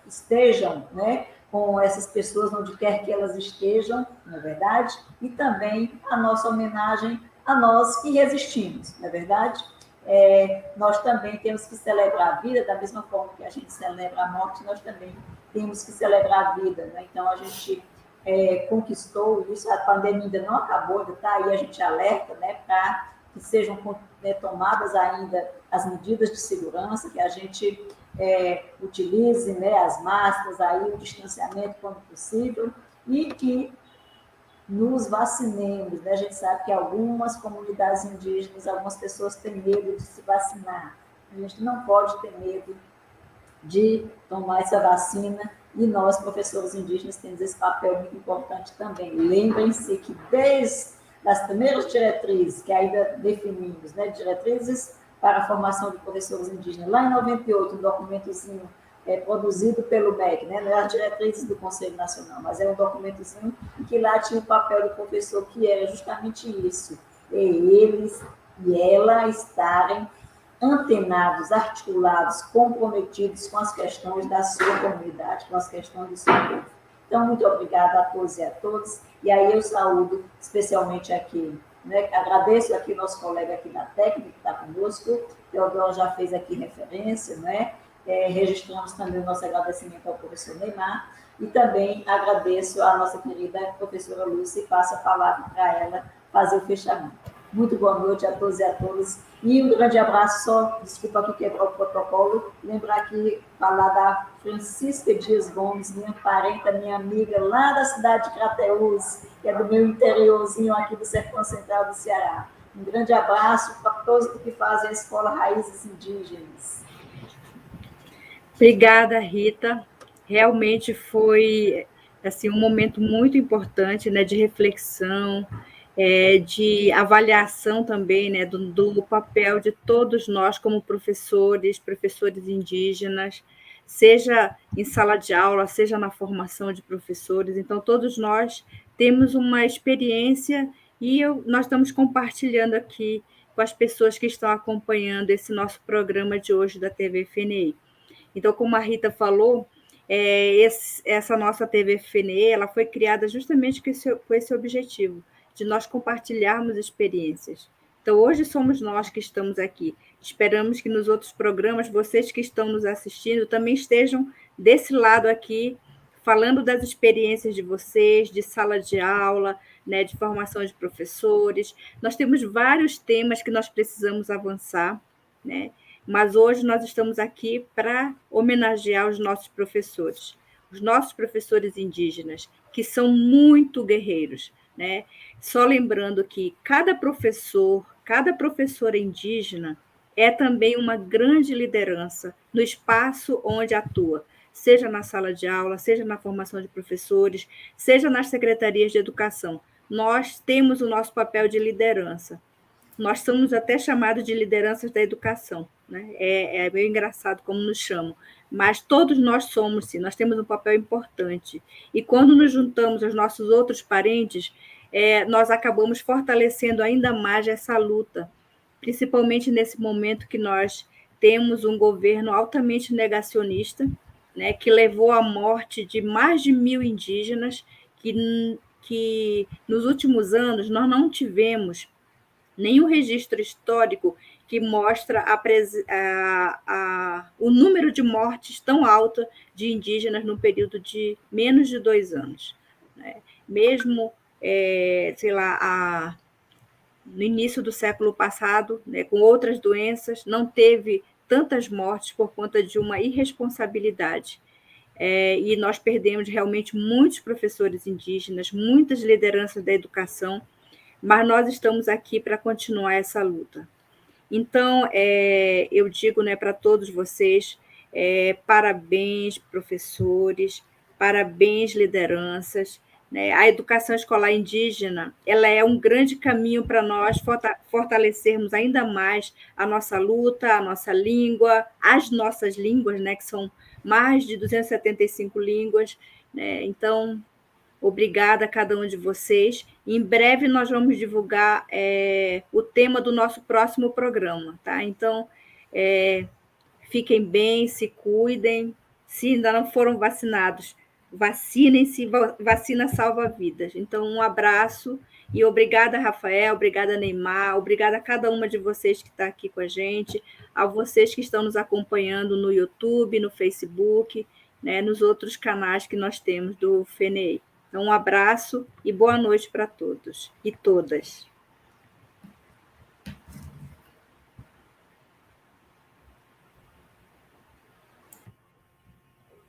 S2: estejam, né? Com essas pessoas onde quer que elas estejam, não é verdade? E também a nossa homenagem a nós que resistimos, não é verdade? Nós também temos que celebrar a vida, da mesma forma que a gente celebra a morte, nós também temos que celebrar a vida, né? Então, a gente conquistou isso, a pandemia ainda não acabou, ainda está aí, a gente alerta, né, para que sejam tomadas ainda as medidas de segurança, que a gente utilize, né, as máscaras, aí, o distanciamento quando possível, e que nos vacinemos, né? A gente sabe que algumas comunidades indígenas, algumas pessoas têm medo de se vacinar. A gente não pode ter medo de tomar essa vacina, e nós, professores indígenas, temos esse papel muito importante também. Lembrem-se que desde as primeiras diretrizes que ainda definimos, né, diretrizes para a formação de professores indígenas, lá em 98, um documentozinho produzido pelo MEC, né? Não é as diretrizes do Conselho Nacional, mas é um documentozinho que lá tinha o papel do professor, que era justamente isso, eles e ela estarem antenados, articulados, comprometidos com as questões da sua comunidade, com as questões do seu povo. Então, muito obrigada a todos e a todas, e aí eu saúdo especialmente aqui, né? Agradeço aqui o nosso colega aqui da técnica, que está conosco, Teodoro já fez aqui referência, né? Registramos também o nosso agradecimento ao professor Neymar, e também agradeço à nossa querida professora Lúcia, e passo a palavra para ela fazer o fechamento. Muito boa noite a todos e a todas, e um grande abraço, só, desculpa que quebrou o protocolo, lembrar aqui, falar da Francisca Dias Gomes, minha parenta, minha amiga, lá da cidade de Crateús, que é do meu interiorzinho aqui do Sertão Central do Ceará. Um grande abraço para todos que fazem a Escola Raízes Indígenas.
S1: Obrigada, Rita. Realmente foi assim, um momento muito importante, né, de reflexão, de avaliação também, né, do papel de todos nós como professores, professores indígenas, seja em sala de aula, seja na formação de professores. Então, todos nós temos uma experiência e nós estamos compartilhando aqui com as pessoas que estão acompanhando esse nosso programa de hoje da TV FNI. Então, como a Rita falou, essa nossa TV FNE, ela foi criada justamente com esse objetivo, de nós compartilharmos experiências. Então, hoje somos nós que estamos aqui. Esperamos que nos outros programas, vocês que estão nos assistindo, também estejam desse lado aqui, falando das experiências de vocês, de sala de aula, né, de formação de professores. Nós temos vários temas que nós precisamos avançar, né? Mas hoje nós estamos aqui para homenagear os nossos professores indígenas, que são muito guerreiros, né? Só lembrando que cada professor, cada professora indígena é também uma grande liderança no espaço onde atua, seja na sala de aula, seja na formação de professores, seja nas secretarias de educação. Nós temos o nosso papel de liderança. Nós somos até chamados de lideranças da educação, né? É meio engraçado como nos chamam, mas todos nós somos, sim, nós temos um papel importante. E quando nos juntamos aos nossos outros parentes, nós acabamos fortalecendo ainda mais essa luta, principalmente nesse momento que nós temos um governo altamente negacionista, né, que levou à morte de mais de 1.000 indígenas, que nos últimos anos nós não tivemos nenhum registro histórico que mostra o número de mortes tão alto de indígenas no período de menos de 2 anos. Né? Mesmo, sei lá, no início do século passado, né, com outras doenças, não teve tantas mortes por conta de uma irresponsabilidade. E nós perdemos realmente muitos professores indígenas, muitas lideranças da educação, mas nós estamos aqui para continuar essa luta. Então, eu digo, né, para todos vocês, parabéns, professores, parabéns, lideranças. Né? A educação escolar indígena, ela é um grande caminho para nós fortalecermos ainda mais a nossa luta, a nossa língua, as nossas línguas, né, que são mais de 275 línguas. Né? Então, obrigada a cada um de vocês. Em breve nós vamos divulgar o tema do nosso próximo programa, tá? Então, fiquem bem, se cuidem. Se ainda não foram vacinados, vacinem-se, vacina salva vidas. Então, um abraço e obrigada, Rafael, obrigada, Neymar, obrigada a cada uma de vocês que está aqui com a gente, a vocês que estão nos acompanhando no YouTube, no Facebook, né, nos outros canais que nós temos do FNEI. Então, um abraço e boa noite para todos e todas.